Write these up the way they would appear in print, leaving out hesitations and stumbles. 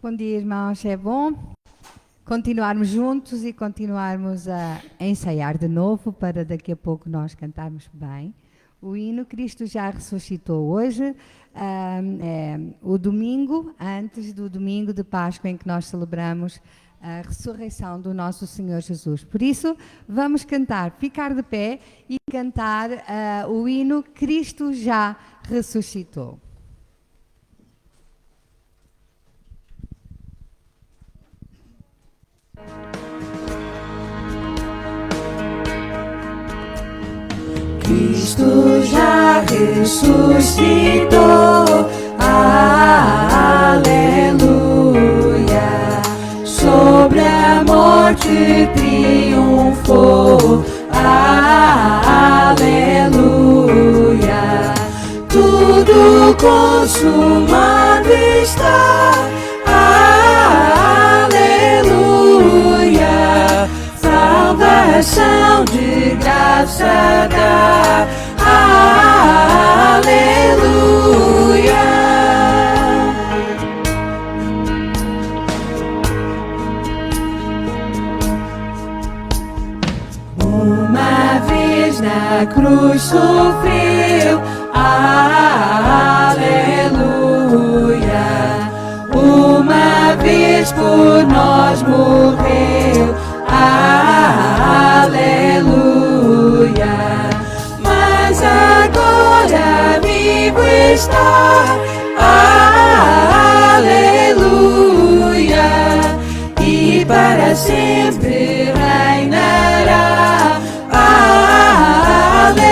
Bom dia, irmãos. É bom continuarmos juntos e continuarmos a ensaiar de novo para daqui a pouco nós cantarmos bem. O hino Cristo já ressuscitou hoje, é o domingo, antes do domingo de Páscoa em que nós celebramos a ressurreição do nosso Senhor Jesus. Por isso, vamos cantar, ficar de pé e cantar o hino Cristo já ressuscitou. Cristo já ressuscitou, aleluia, sobre a morte triunfou, aleluia, tudo consumado está, aleluia, salvação de graça dá, aleluia. Uma vez na cruz sofreu, aleluia. Uma vez por nós morreu, aleluia. Mas agora vivo está, aleluia. E para sempre reinará, aleluia.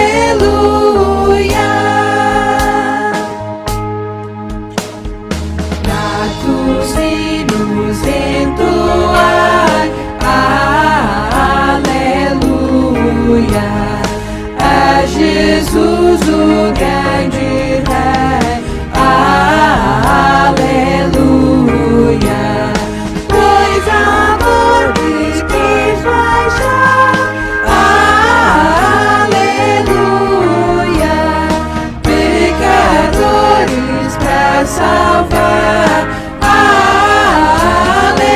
Gratos hinos entoar, aleluia, a Jesus o grande Rei, aleluia, pois amor nos quis baixar, aleluia, pecadores pra salvar, aleluia.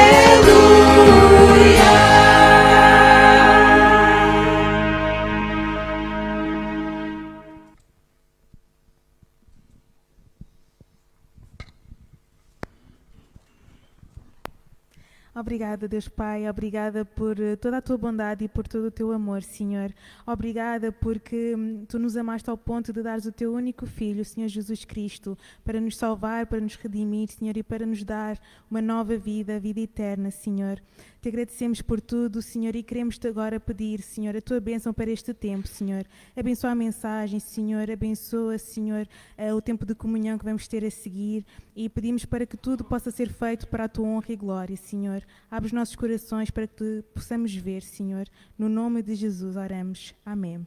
Obrigada, Deus Pai, obrigada por toda a tua bondade e por todo o teu amor, Senhor. Obrigada porque tu nos amaste ao ponto de dares o teu único Filho, o Senhor Jesus Cristo, para nos salvar, para nos redimir, Senhor, e para nos dar uma nova vida, a vida eterna, Senhor. Te agradecemos por tudo, Senhor, e queremos-te agora pedir, Senhor, a tua bênção para este tempo, Senhor. Abençoa a mensagem, Senhor, abençoa, Senhor, o tempo de comunhão que vamos ter a seguir e pedimos para que tudo possa ser feito para a tua honra e glória, Senhor. Abre os nossos corações para que te possamos ver, Senhor. No nome de Jesus oramos. Amém.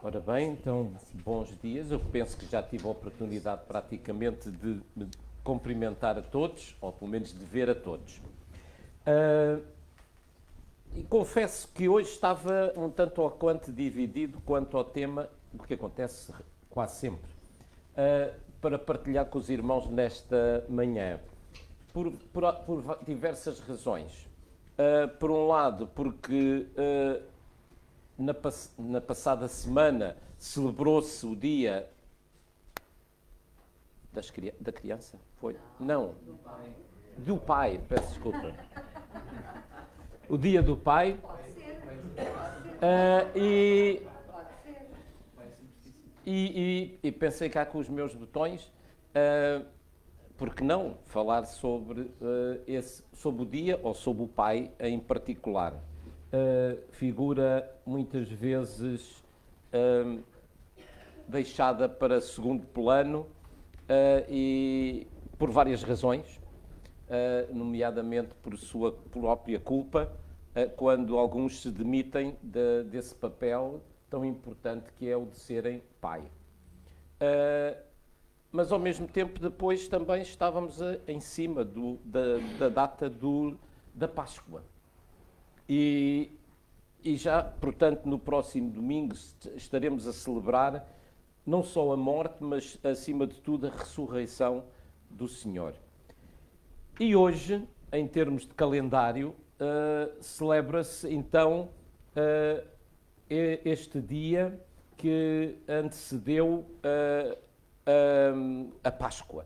Ora bem, então, bons dias. Eu penso que já tive a oportunidade praticamente de me cumprimentar a todos, ou pelo menos de ver a todos. E confesso que hoje estava um tanto ou quanto dividido quanto ao tema, o que acontece quase sempre, para partilhar com os irmãos nesta manhã, por diversas razões. Por um lado, porque na passada semana celebrou-se o dia da criança? Foi? Não. Do pai, peço desculpa. O dia do pai. E pensei cá com os meus botões, porque não falar sobre o dia ou sobre o pai em particular. Figura muitas vezes deixada para segundo plano e por várias razões. nomeadamente por sua própria culpa, quando alguns se demitem desse papel tão importante que é o de serem pai. Mas ao mesmo tempo depois também estávamos em cima da data da Páscoa. E já, portanto, no próximo domingo estaremos a celebrar não só a morte, mas acima de tudo a ressurreição do Senhor. E hoje, em termos de calendário, celebra-se então este dia que antecedeu a Páscoa.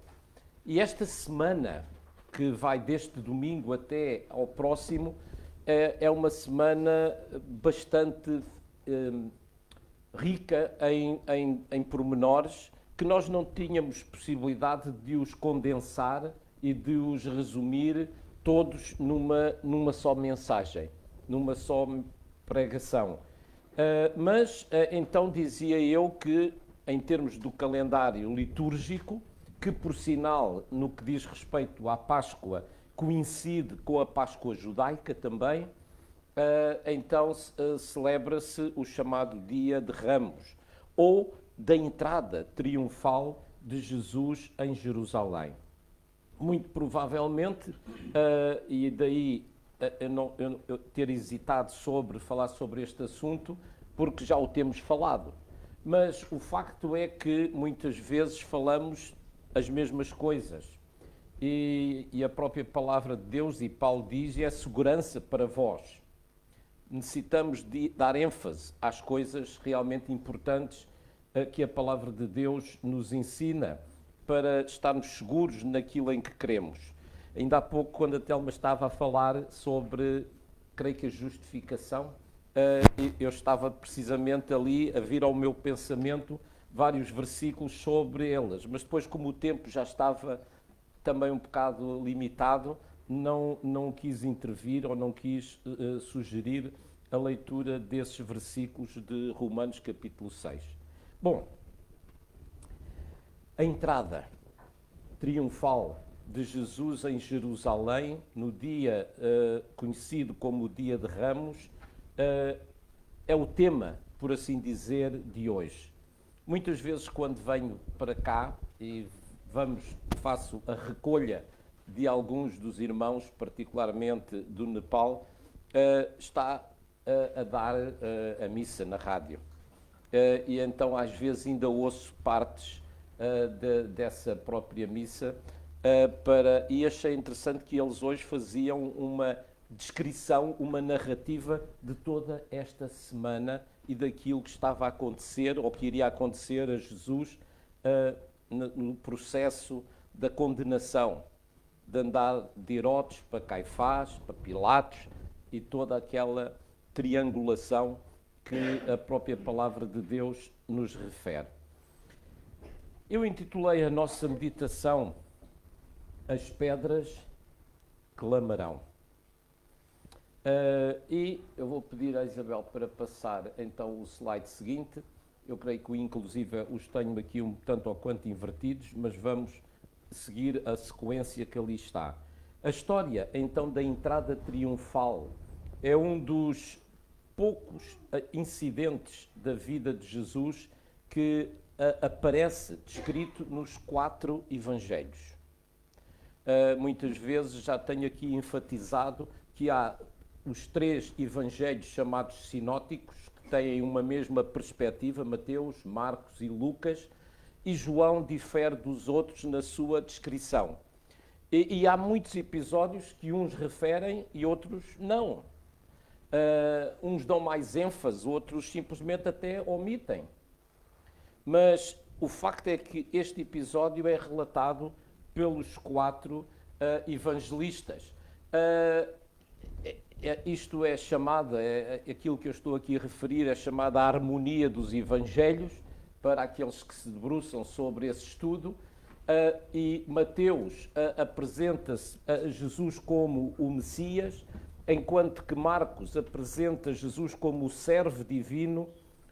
E esta semana, que vai deste domingo até ao próximo, é uma semana bastante rica em pormenores que nós não tínhamos possibilidade de os condensar e de os resumir todos numa só mensagem, numa só pregação. Mas então dizia eu que, em termos do calendário litúrgico, que por sinal, no que diz respeito à Páscoa, coincide com a Páscoa judaica também, então celebra-se o chamado Dia de Ramos, ou da entrada triunfal de Jesus em Jerusalém. Muito provavelmente, e daí eu ter hesitado sobre falar sobre este assunto, porque já o temos falado. Mas o facto é que muitas vezes falamos as mesmas coisas. E a própria palavra de Deus, e Paulo diz, é segurança para vós. Necessitamos de dar ênfase às coisas realmente importantes que a palavra de Deus nos ensina para estarmos seguros naquilo em que queremos. Ainda há pouco, quando a Telma estava a falar sobre, creio que a justificação, eu estava precisamente ali a vir ao meu pensamento vários versículos sobre elas, mas depois, como o tempo já estava também um bocado limitado, não quis intervir ou não quis sugerir a leitura desses versículos de Romanos capítulo 6. Bom, a entrada triunfal de Jesus em Jerusalém, no dia conhecido como o Dia de Ramos, é o tema, por assim dizer, de hoje. Muitas vezes, quando venho para cá e faço a recolha de alguns dos irmãos, particularmente do Nepal, está a dar a missa na rádio. E então, às vezes, ainda ouço partes dessa própria missa, e achei interessante que eles hoje faziam uma descrição, uma narrativa de toda esta semana e daquilo que estava a acontecer ou que iria acontecer a Jesus no processo da condenação, de andar de Herodes para Caifás, para Pilatos e toda aquela triangulação que a própria palavra de Deus nos refere. Eu intitulei a nossa meditação As Pedras Clamarão. E eu vou pedir à Isabel para passar então o slide seguinte. Eu creio que inclusive os tenho aqui um tanto ou quanto invertidos, mas vamos seguir a sequência que ali está. A história então da entrada triunfal é um dos poucos incidentes da vida de Jesus que aparece descrito nos 4 evangelhos. Muitas vezes já tenho aqui enfatizado que há os 3 evangelhos chamados sinóticos, que têm uma mesma perspectiva, Mateus, Marcos e Lucas, e João difere dos outros na sua descrição. E há muitos episódios que uns referem e outros não. Uns dão mais ênfase, outros simplesmente até omitem. Mas o facto é que este episódio é relatado pelos 4 evangelistas. Isto é chamada, aquilo que eu estou aqui a referir, é chamada a harmonia dos evangelhos, para aqueles que se debruçam sobre esse estudo. E Mateus apresenta-se a Jesus como o Messias, enquanto que Marcos apresenta Jesus como o servo divino,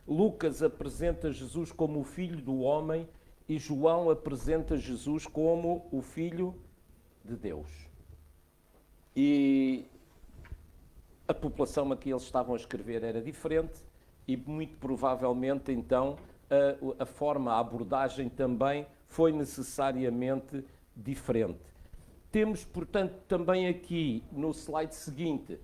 Lucas apresenta Jesus como o Filho do Homem e João apresenta Jesus como o Filho de Deus. E a população a que eles estavam a escrever era diferente e muito provavelmente então a forma, a abordagem também foi necessariamente diferente. Temos, portanto, também aqui no slide seguinte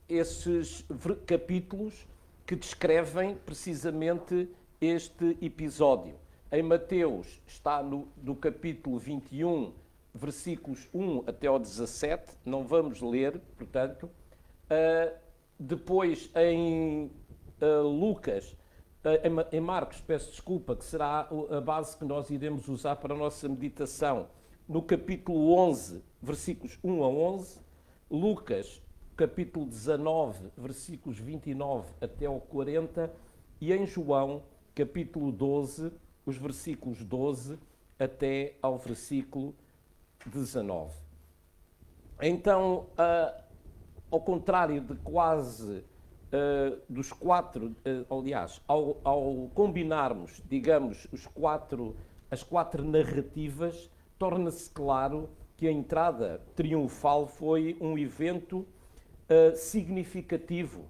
esses capítulos que descrevem precisamente este episódio. Em Mateus está no capítulo 21, versículos 1 até ao 17, não vamos ler, portanto. Depois em Lucas, em Marcos, peço desculpa, que será a base que nós iremos usar para a nossa meditação, no capítulo 11, versículos 1 a 11, Lucas, capítulo 19, versículos 29 até ao 40, e em João, capítulo 12, os versículos 12 até ao versículo 19. Então, ao contrário de quase dos quatro, aliás, ao combinarmos, digamos, as quatro narrativas, torna-se claro que a entrada triunfal foi um evento significativo,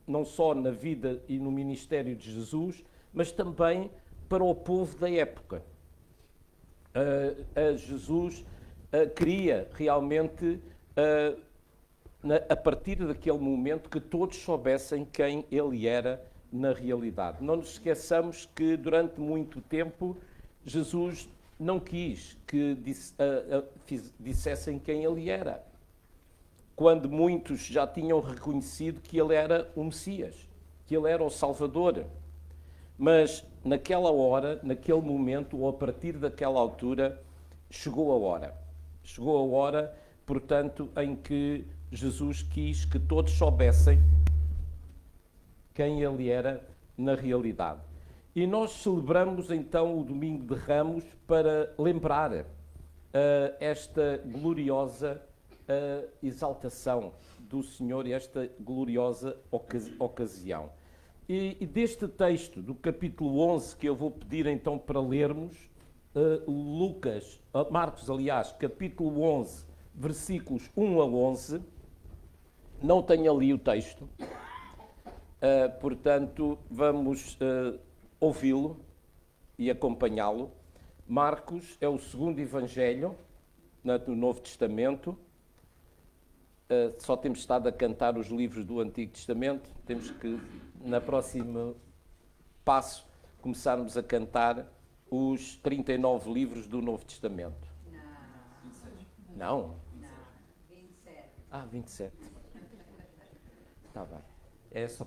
não só na vida e no ministério de Jesus, mas também para o povo da época. Jesus queria realmente, a partir daquele momento, que todos soubessem quem ele era na realidade. Não nos esqueçamos que durante muito tempo Jesus não quis que dissessem quem ele era, quando muitos já tinham reconhecido que ele era o Messias, que ele era o Salvador. Mas naquela hora, naquele momento, ou a partir daquela altura, chegou a hora. Chegou a hora, portanto, em que Jesus quis que todos soubessem quem ele era na realidade. E nós celebramos então o Domingo de Ramos para lembrar esta gloriosa exaltação do Senhor e esta gloriosa ocasião. E deste texto, do capítulo 11, que eu vou pedir então para lermos, Marcos, aliás, capítulo 11, versículos 1 a 11, não tenho ali o texto, portanto, vamos ouvi-lo e acompanhá-lo. Marcos é o segundo evangelho no Novo Testamento. Só temos estado a cantar os livros do Antigo Testamento, temos que, na próxima passo, começarmos a cantar os 39 livros do Novo Testamento. Não? 27. 27. Está bem. É só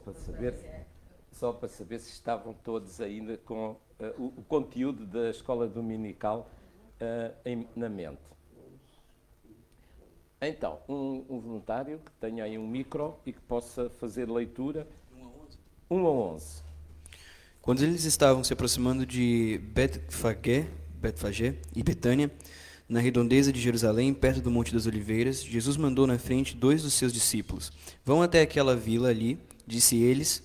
para saber se estavam todos ainda com o conteúdo da escola dominical na mente. Então, um voluntário que tenha aí um micro e que possa fazer leitura. 1 a 11. Quando eles estavam se aproximando de Betfagé e Betânia, na redondeza de Jerusalém, perto do Monte das Oliveiras, Jesus mandou na frente 2 dos seus discípulos. Vão até aquela vila ali, disse-lhes,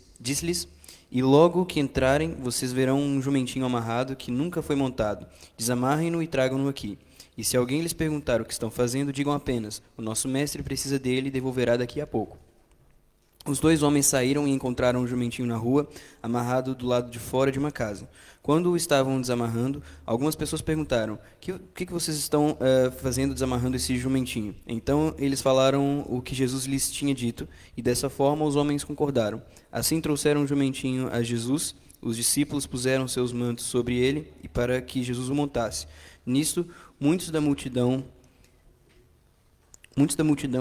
e logo que entrarem, vocês verão um jumentinho amarrado que nunca foi montado. Desamarrem-no e tragam-no aqui. E se alguém lhes perguntar o que estão fazendo, digam apenas: o nosso mestre precisa dele e devolverá daqui a pouco. Os 2 homens saíram e encontraram um jumentinho na rua, amarrado do lado de fora de uma casa. Quando o estavam desamarrando, algumas pessoas perguntaram: o que vocês estão fazendo desamarrando esse jumentinho? Então eles falaram o que Jesus lhes tinha dito, e dessa forma os homens concordaram. Assim trouxeram o jumentinho a Jesus, os discípulos puseram seus mantos sobre ele, e para que Jesus o montasse. Nisto, muitos da multidão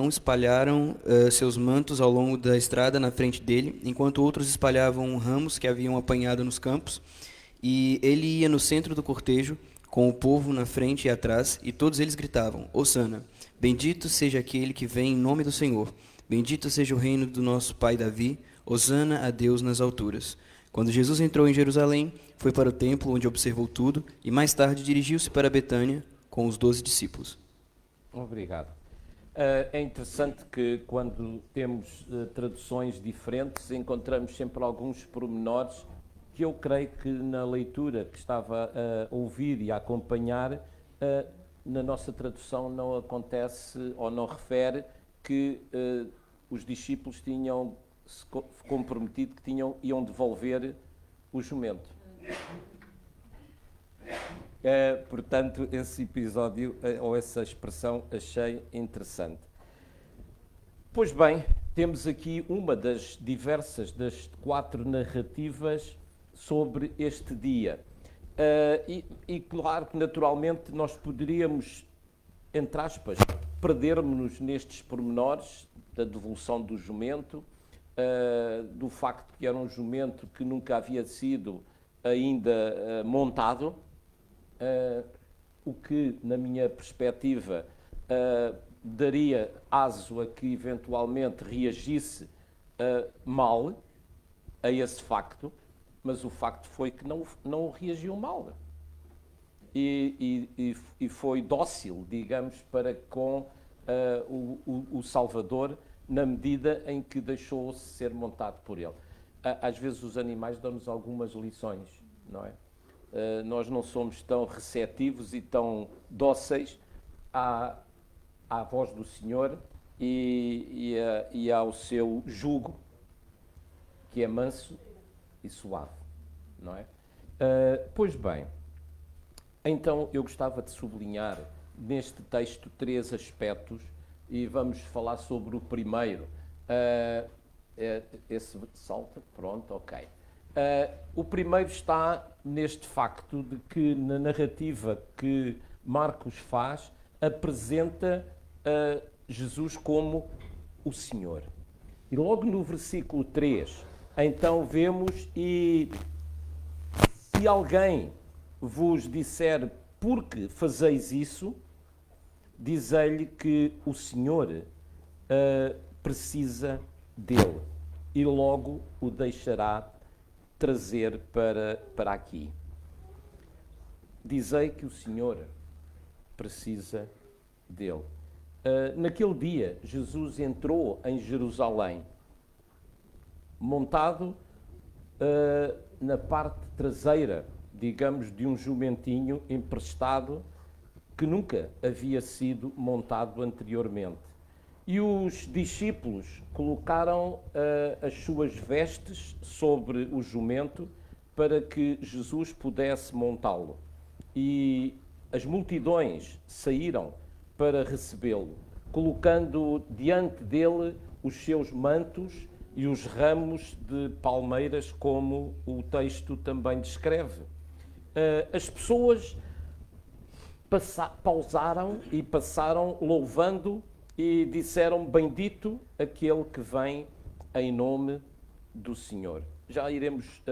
espalharam seus mantos ao longo da estrada na frente dele, enquanto outros espalhavam ramos que haviam apanhado nos campos. E ele ia no centro do cortejo, com o povo na frente e atrás, e todos eles gritavam: Hosana, bendito seja aquele que vem em nome do Senhor. Bendito seja o reino do nosso pai Davi. Hosana a Deus nas alturas. Quando Jesus entrou em Jerusalém, foi para o templo, onde observou tudo, e mais tarde dirigiu-se para Betânia com os 12 discípulos. Obrigado. É interessante que quando temos traduções diferentes, encontramos sempre alguns pormenores que eu creio que na leitura que estava a ouvir e a acompanhar na nossa tradução não acontece ou não refere que os discípulos tinham se comprometido que iam devolver o jumento. Portanto, esse episódio, ou essa expressão, achei interessante. Pois bem, temos aqui uma das 4 narrativas sobre este dia. E claro que, naturalmente, nós poderíamos, entre aspas, perdermos-nos nestes pormenores da devolução do jumento, do facto que era um jumento que nunca havia sido ainda montado, o que, na minha perspectiva, daria aso a que eventualmente reagisse mal a esse facto, mas o facto foi que não reagiu mal e foi dócil, digamos, para com o Salvador, na medida em que deixou-se ser montado por ele. Às vezes os animais dão-nos algumas lições, não é? Nós não somos tão receptivos e tão dóceis à voz do Senhor e ao seu jugo, que é manso e suave, não é? Pois bem, então eu gostava de sublinhar neste texto 3 aspectos e vamos falar sobre o primeiro. Esse salta, pronto, ok. O primeiro está neste facto de que na narrativa que Marcos faz, apresenta Jesus como o Senhor. E logo no versículo 3, então vemos: e se alguém vos disser por que fazeis isso, dizei-lhe que o Senhor precisa dele e logo o deixará trazer para aqui. Dizei que o Senhor precisa dele. Naquele dia, Jesus entrou em Jerusalém, montado na parte traseira, digamos, de um jumentinho emprestado que nunca havia sido montado anteriormente. E os discípulos colocaram as suas vestes sobre o jumento para que Jesus pudesse montá-lo. E as multidões saíram para recebê-lo, colocando diante dele os seus mantos e os ramos de palmeiras, como o texto também descreve. As pessoas pausaram e passaram louvando e disseram: bendito aquele que vem em nome do Senhor. Já iremos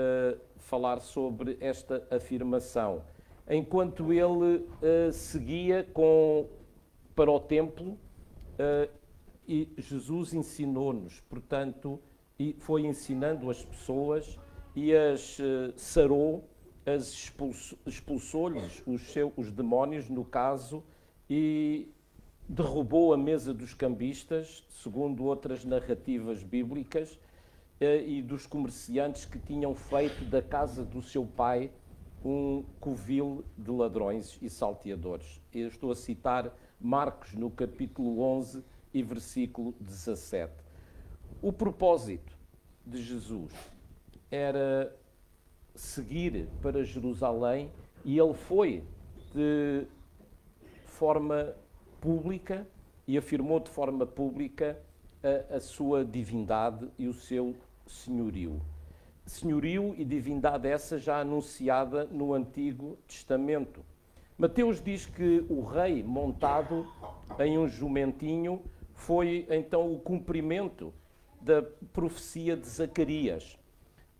falar sobre esta afirmação. Enquanto ele seguia para o templo, e Jesus ensinou-nos, portanto, e foi ensinando as pessoas e as sarou, expulsou-lhes os demónios, no caso, e derrubou a mesa dos cambistas, segundo outras narrativas bíblicas, e dos comerciantes que tinham feito da casa do seu pai um covil de ladrões e salteadores. Eu estou a citar Marcos no capítulo 11 e versículo 17. O propósito de Jesus era seguir para Jerusalém e ele foi de forma pública e afirmou de forma pública a sua divindade e o seu senhorio. Senhorio e divindade essa já anunciada no Antigo Testamento. Mateus diz que o rei montado em um jumentinho foi então o cumprimento da profecia de Zacarias.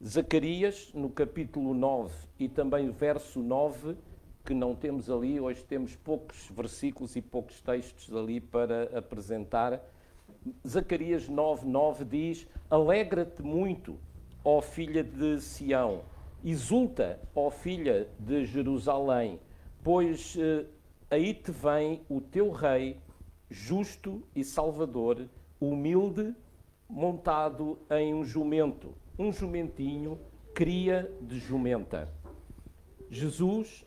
Zacarias, no capítulo 9 e também verso 9, que não temos ali, hoje temos poucos versículos e poucos textos ali para apresentar. Zacarias 9:9 diz: alegra-te muito, ó filha de Sião, exulta, ó filha de Jerusalém, pois aí te vem o teu rei, justo e salvador, humilde, montado em um jumento, um jumentinho, cria de jumenta. Jesus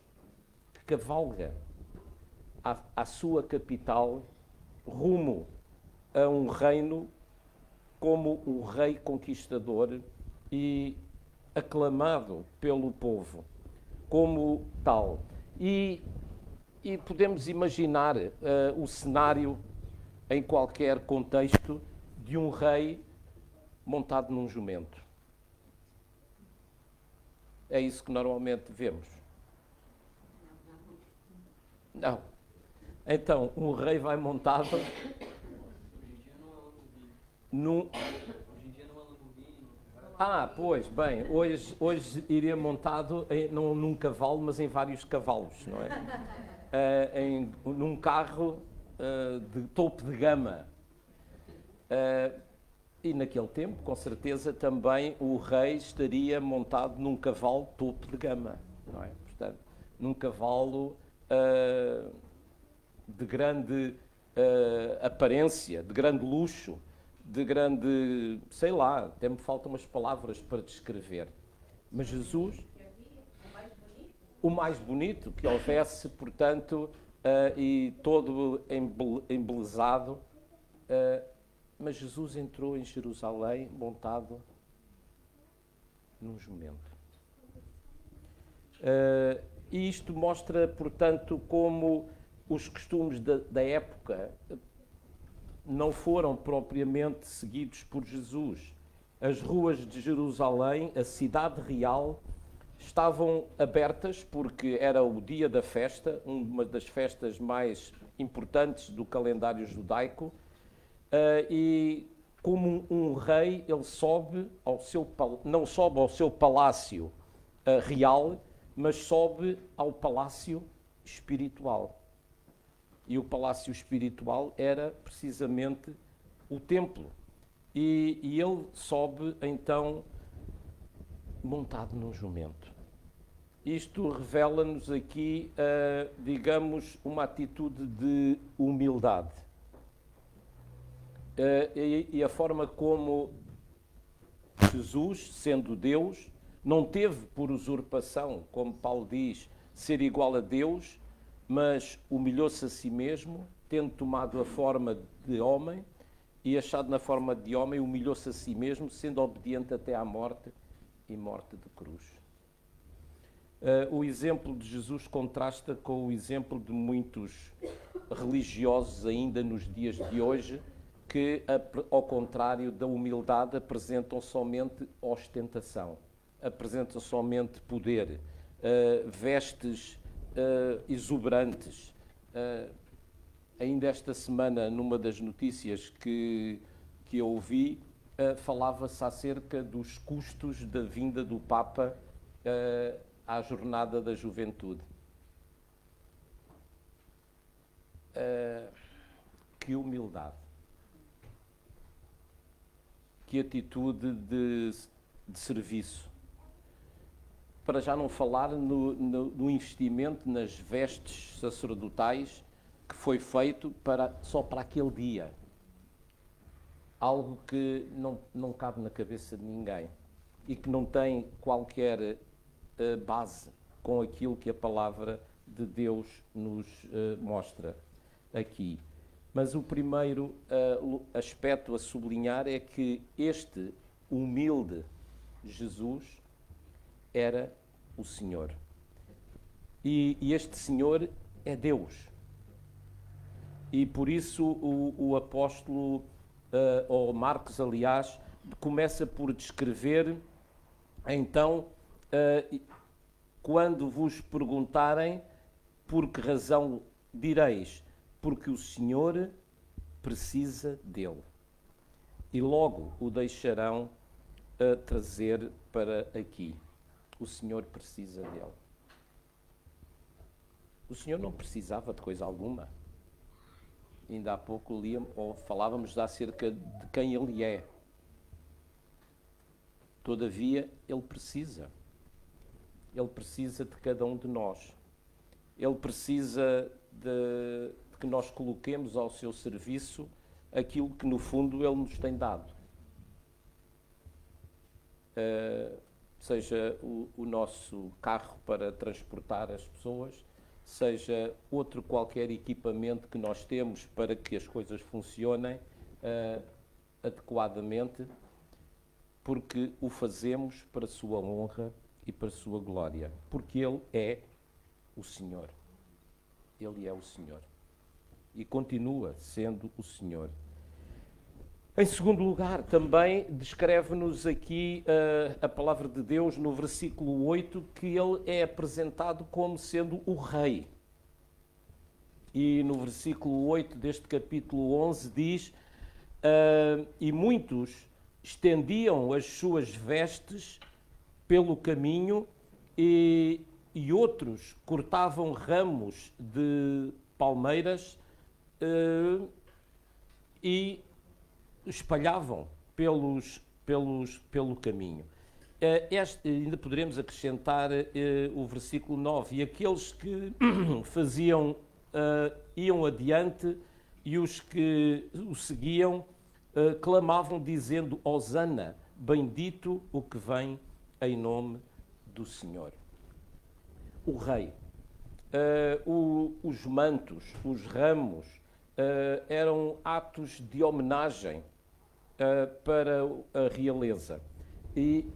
que cavalga à sua capital, rumo a um reino como um rei conquistador e aclamado pelo povo como tal. E podemos imaginar o cenário em qualquer contexto de um rei montado num jumento. É isso que normalmente vemos. Não. Então, um rei vai montado num... pois, bem, hoje iria montado num cavalo, mas em vários cavalos, não é? Num carro de topo de gama. E naquele tempo, com certeza, também o rei estaria montado num cavalo topo de gama, não é? Portanto, num cavalo de grande aparência, de grande luxo, de grande, sei lá, até me faltam umas palavras para descrever. Mas Jesus, o mais bonito que houvesse, portanto, e todo embelezado, mas Jesus entrou em Jerusalém montado num jumento. E isto mostra, portanto, como os costumes da época não foram propriamente seguidos por Jesus. As ruas de Jerusalém, a cidade real, estavam abertas porque era o dia da festa, uma das festas mais importantes do calendário judaico, e como um rei, ele não sobe ao seu palácio real, mas sobe ao palácio espiritual. E o palácio espiritual era precisamente o templo. E ele sobe, então, montado num jumento. Isto revela-nos aqui, digamos, uma atitude de humildade. E a forma como Jesus, sendo Deus, não teve por usurpação, como Paulo diz, ser igual a Deus, mas humilhou-se a si mesmo, tendo tomado a forma de homem, e achado na forma de homem, humilhou-se a si mesmo, sendo obediente até à morte e morte de cruz. O exemplo de Jesus contrasta com o exemplo de muitos religiosos ainda nos dias de hoje, que, ao contrário da humildade, apresentam somente ostentação, apresentam somente poder, vestes exuberantes. Ainda esta semana, numa das notícias que eu ouvi, falava-se acerca dos custos da vinda do Papa à Jornada da Juventude. Que humildade. Que atitude de serviço. Para já não falar no investimento nas vestes sacerdotais que foi feito só para aquele dia. Algo que não cabe na cabeça de ninguém e que não tem qualquer base com aquilo que a palavra de Deus nos mostra aqui. Mas o primeiro aspecto a sublinhar é que este humilde Jesus era o Senhor. E este Senhor é Deus. E por isso o apóstolo, ou Marcos, aliás, começa por descrever, então, quando vos perguntarem por que razão direis, porque o Senhor precisa dele. E logo o deixarão trazer para aqui. O Senhor precisa dele. O Senhor não precisava de coisa alguma. Ainda há pouco líamos, ou falávamos acerca de quem ele é. Todavia, ele precisa. Ele precisa de cada um de nós. Ele precisa de que nós coloquemos ao seu serviço aquilo que, no fundo, ele nos tem dado. Seja o nosso carro para transportar as pessoas, seja outro qualquer equipamento que nós temos para que as coisas funcionem adequadamente, porque o fazemos para a sua honra e para a sua glória, porque Ele é o Senhor. Ele é o Senhor. E continua sendo o Senhor. Em segundo lugar, também descreve-nos aqui a palavra de Deus no versículo 8, que ele é apresentado como sendo o Rei. E no versículo 8 deste capítulo 11 diz: e muitos estendiam as suas vestes pelo caminho e outros cortavam ramos de palmeiras e espalhavam pelo caminho. Ainda poderemos acrescentar o versículo 9. E aqueles que faziam, iam adiante, e os que o seguiam, clamavam dizendo: Hosana, bendito o que vem em nome do Senhor. O Rei. Os mantos, os ramos, eram atos de homenagem para a realeza. E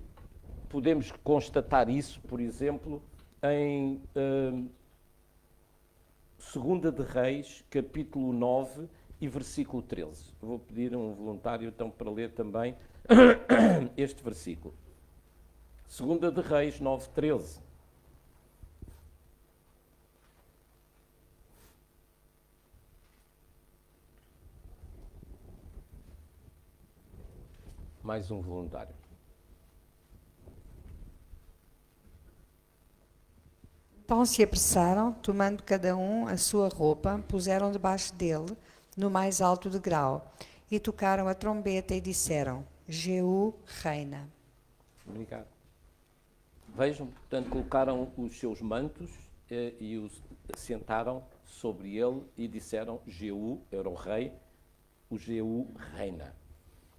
podemos constatar isso, por exemplo, em 2 de Reis, capítulo 9 e versículo 13. Vou pedir a um voluntário então para ler também este versículo. 2 de Reis 9, 13. Mais um voluntário. Então se apressaram, tomando cada um a sua roupa, puseram debaixo dele, no mais alto degrau, e tocaram a trombeta e disseram: Jeú reina. Obrigado. Vejam, portanto, colocaram os seus mantos e os sentaram sobre ele e disseram: Jeú era o rei, o Jeú reina.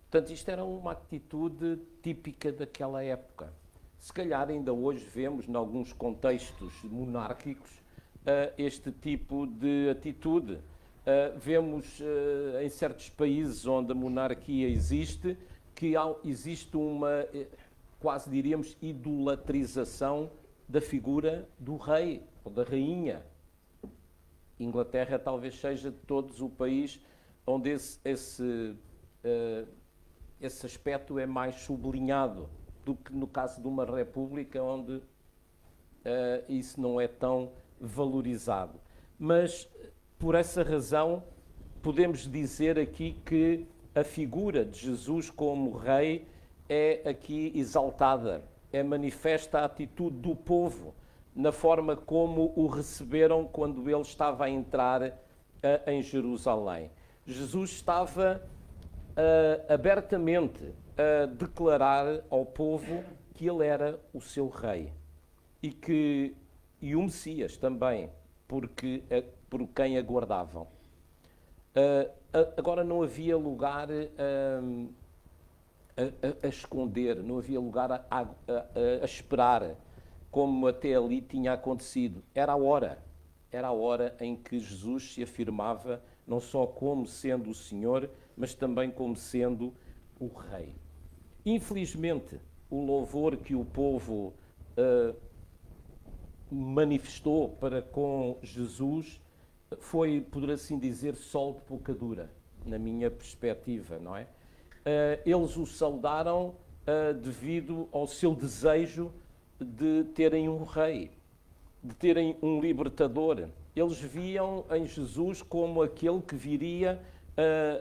Portanto, isto era uma atitude típica daquela época. Se calhar ainda hoje vemos, em alguns contextos monárquicos, este tipo de atitude. Vemos em certos países onde a monarquia existe, que existe uma, quase diríamos, idolatrização da figura do rei ou da rainha. Inglaterra talvez seja de todos o país onde esse aspecto é mais sublinhado do que no caso de uma república onde isso não é tão valorizado. Mas, por essa razão, podemos dizer aqui que a figura de Jesus como rei é aqui exaltada, é manifesta a atitude do povo, na forma como o receberam quando ele estava a entrar em Jerusalém. Jesus estava abertamente a declarar ao povo que ele era o seu rei e o Messias também, por quem aguardavam. Agora não havia lugar a esconder, não havia lugar a esperar, como até ali tinha acontecido. Era a hora em que Jesus se afirmava não só como sendo o Senhor, mas também como sendo o Rei. Infelizmente, o louvor que o povo manifestou para com Jesus foi, por assim dizer, sol de pouca dura, na minha perspectiva, não é? Eles o saudaram devido ao seu desejo de terem um rei, de terem um libertador. Eles viam em Jesus como aquele que viria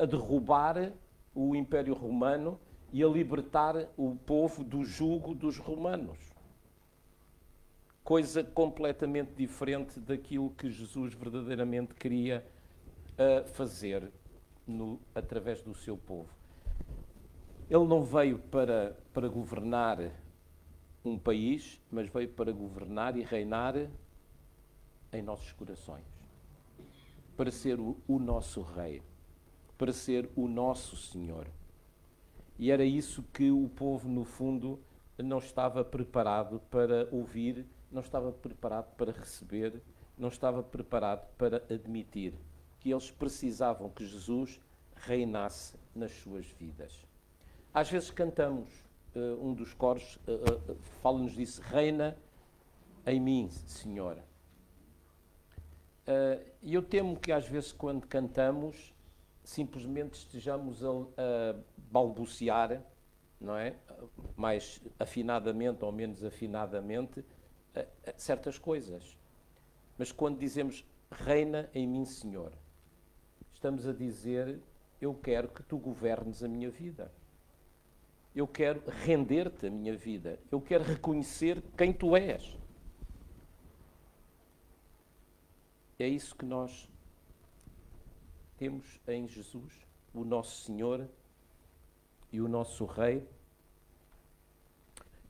a derrubar o Império Romano e a libertar o povo do jugo dos romanos. Coisa completamente diferente daquilo que Jesus verdadeiramente queria fazer através do seu povo. Ele não veio para governar um país, mas veio para governar e reinar em nossos corações. Para ser o nosso Rei, para ser o nosso Senhor. E era isso que o povo, no fundo, não estava preparado para ouvir, não estava preparado para receber, não estava preparado para admitir que eles precisavam que Jesus reinasse nas suas vidas. Às vezes cantamos, um dos coros fala-nos disso, reina em mim, Senhor. E eu temo que às vezes quando cantamos, simplesmente estejamos a balbuciar, não é? Mais afinadamente ou menos afinadamente, certas coisas. Mas quando dizemos, reina em mim, Senhor, estamos a dizer, eu quero que tu governes a minha vida. Eu quero render-te a minha vida. Eu quero reconhecer quem tu és. É isso que nós temos em Jesus, o nosso Senhor e o nosso Rei.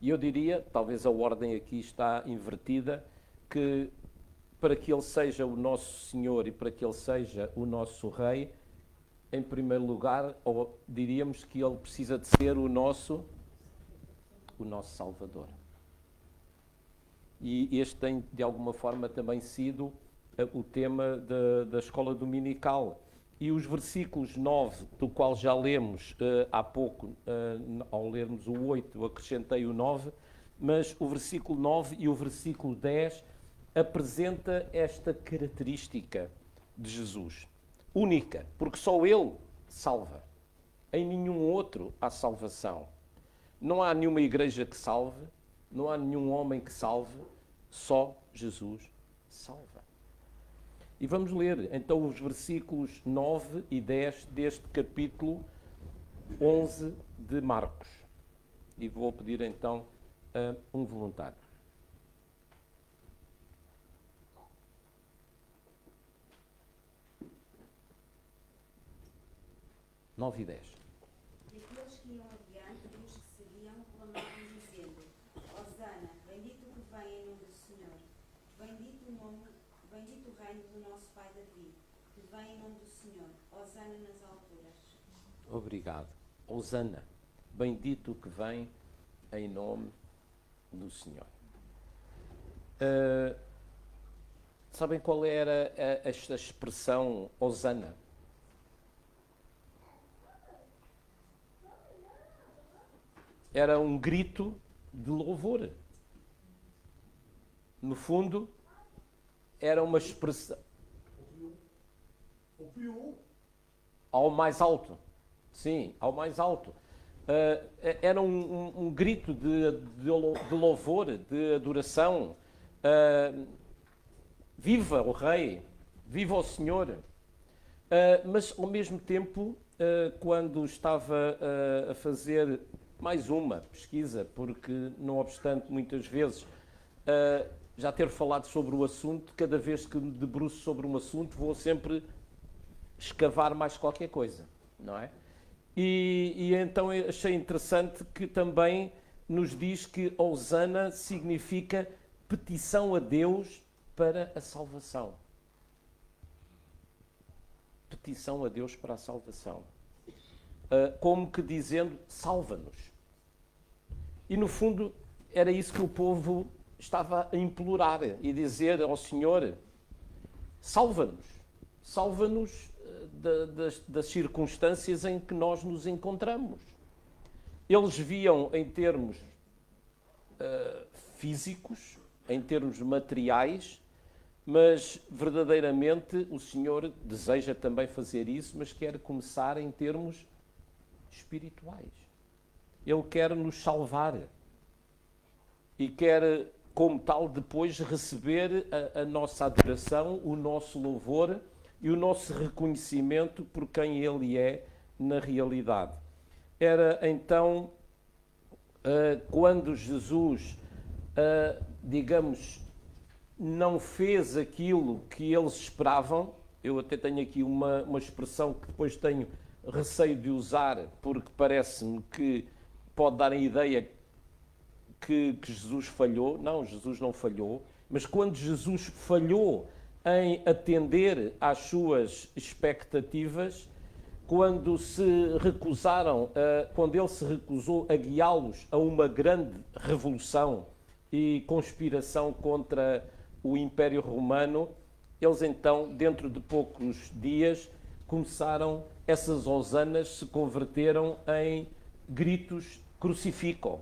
E eu diria, talvez a ordem aqui está invertida, que para que Ele seja o nosso Senhor e para que Ele seja o nosso Rei, em primeiro lugar, ou diríamos que Ele precisa de ser o nosso Salvador. E este tem, de alguma forma, também sido o tema da escola dominical. E os versículos 9, do qual já lemos há pouco, ao lermos o 8, eu acrescentei o 9, mas o versículo 9 e o versículo 10 apresenta esta característica de Jesus, única, porque só Ele salva. Em nenhum outro há salvação. Não há nenhuma igreja que salve, não há nenhum homem que salve, só Jesus salva. E vamos ler então os versículos 9 e 10 deste capítulo 11 de Marcos. E vou pedir então a um voluntário. 9 e 10. E aqueles que iam adiante e os que seguiam clamavam dizendo: Hosana, bendito o que vem em nome do Senhor, bendito o reino do nosso pai Davi, que vem em nome do Senhor, Hosana nas alturas. Obrigado. Hosana, bendito o que vem em nome do Senhor. Sabem qual era esta expressão Hosana? Era um grito de louvor. No fundo, era uma expressão ao mais alto. Sim, ao mais alto. Era um grito de louvor, de adoração. Viva o Rei, viva o Senhor. Mas, ao mesmo tempo, quando estava a fazer mais uma pesquisa, porque, não obstante, muitas vezes, já ter falado sobre o assunto, cada vez que me debruço sobre um assunto, vou sempre escavar mais qualquer coisa, não é? E então achei interessante que também nos diz que Hosana significa petição a Deus para a salvação. Petição a Deus para a salvação. Como que dizendo, salva-nos. E no fundo era isso que o povo estava a implorar e dizer ao Senhor, salva-nos. Salva-nos das circunstâncias em que nós nos encontramos. Eles viam em termos físicos, em termos materiais, mas verdadeiramente o Senhor deseja também fazer isso, mas quer começar em termos espirituais. Ele quer nos salvar e quer, como tal, depois receber a nossa adoração, o nosso louvor e o nosso reconhecimento por quem Ele é na realidade. Era então quando Jesus, digamos, não fez aquilo que eles esperavam. Eu até tenho aqui uma expressão que depois tenho receio de usar, porque parece-me que pode dar a ideia que Jesus falhou. Não, Jesus não falhou. Mas quando Jesus falhou em atender às suas expectativas, quando ele se recusou a guiá-los a uma grande revolução e conspiração contra o Império Romano, eles então, dentro de poucos dias, começaram, essas hosanas se converteram em gritos: crucificam,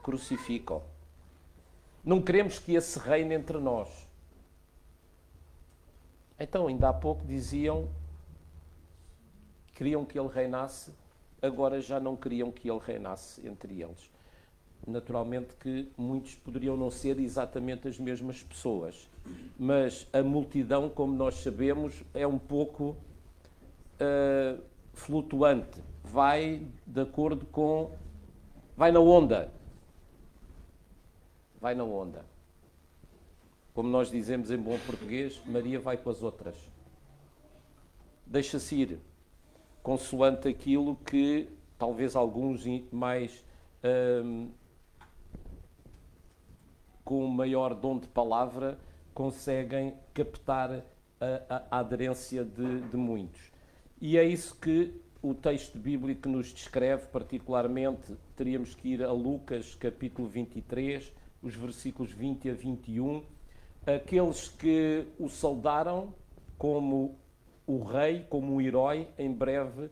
crucificam. Não queremos que esse reine entre nós. Então, ainda há pouco diziam, queriam que ele reinasse, agora já não queriam que ele reinasse entre eles. Naturalmente que muitos poderiam não ser exatamente as mesmas pessoas, mas a multidão, como nós sabemos, é um pouco flutuante, vai de acordo com... vai na onda. Vai na onda. Como nós dizemos em bom português, Maria vai com as outras. Deixa-se ir, consoante aquilo que talvez alguns mais com maior dom de palavra conseguem captar a aderência de muitos. E é isso que o texto bíblico nos descreve, particularmente teríamos que ir a Lucas capítulo 23, os versículos 20 a 21, aqueles que o saudaram como o rei, como o herói, em breve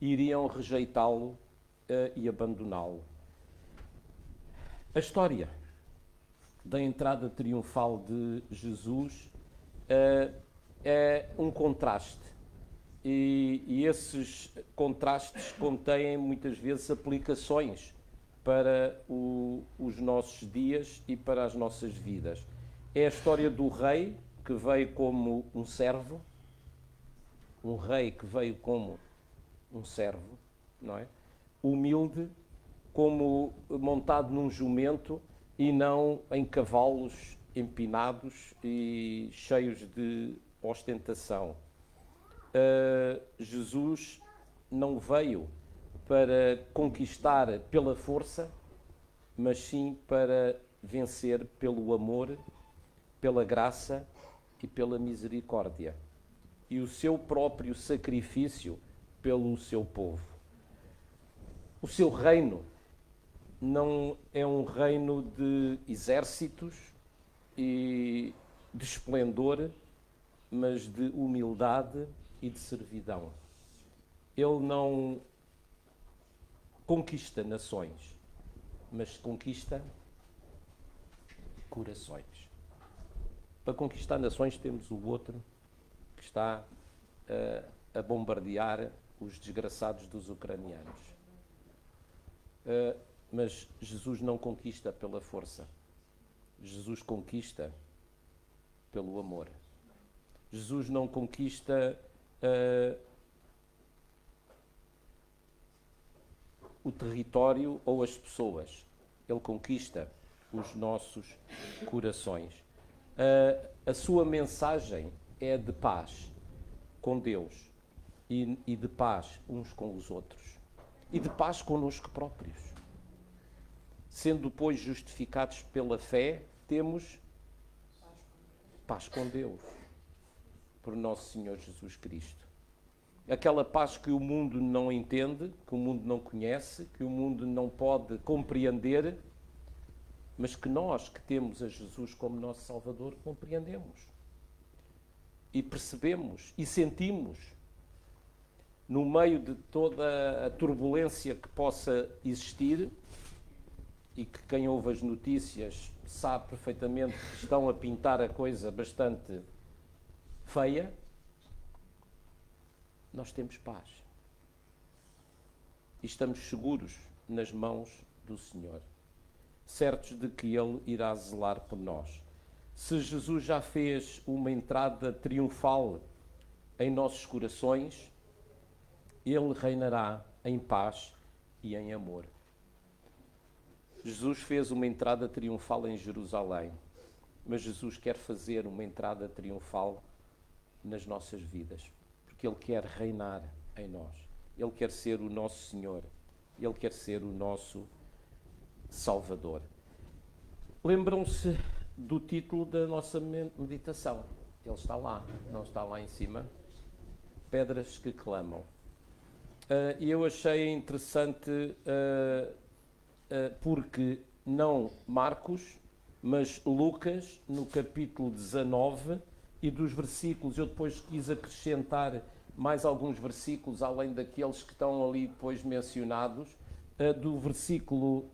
iriam rejeitá-lo e abandoná-lo. A história da entrada triunfal de Jesus é um contraste. E esses contrastes contêm muitas vezes aplicações para os nossos dias e para as nossas vidas. É a história do rei que veio como um servo, um rei que veio como um servo, não é? Humilde, como montado num jumento e não em cavalos empinados e cheios de ostentação. Jesus não veio para conquistar pela força, mas sim para vencer pelo amor, pela graça e pela misericórdia. E o seu próprio sacrifício pelo seu povo. O seu reino não é um reino de exércitos e de esplendor, mas de humildade e de servidão. Ele não conquista nações, mas conquista corações. Para conquistar nações temos o outro que está a bombardear os desgraçados dos ucranianos. Mas Jesus não conquista pela força. Jesus conquista pelo amor. Jesus não conquista o território ou as pessoas. Ele conquista os nossos corações. A sua mensagem é de paz com Deus e de paz uns com os outros e de paz connosco próprios. Sendo, pois, justificados pela fé, temos paz com Deus, por nosso Senhor Jesus Cristo. Aquela paz que o mundo não entende, que o mundo não conhece, que o mundo não pode compreender, mas que nós, que temos a Jesus como nosso Salvador, compreendemos. E percebemos e sentimos, no meio de toda a turbulência que possa existir, e que quem ouve as notícias sabe perfeitamente que estão a pintar a coisa bastante feia, nós temos paz. E estamos seguros nas mãos do Senhor, certos de que Ele irá zelar por nós. Se Jesus já fez uma entrada triunfal em nossos corações, Ele reinará em paz e em amor. Jesus fez uma entrada triunfal em Jerusalém, mas Jesus quer fazer uma entrada triunfal nas nossas vidas, porque Ele quer reinar em nós. Ele quer ser o nosso Senhor. Ele quer ser o nosso Salvador. Lembram-se do título da nossa meditação? Ele está lá, não está lá em cima. Pedras que clamam. E eu achei interessante porque não Marcos, mas Lucas, no capítulo 19, e dos versículos, eu depois quis acrescentar mais alguns versículos, além daqueles que estão ali depois mencionados, do versículo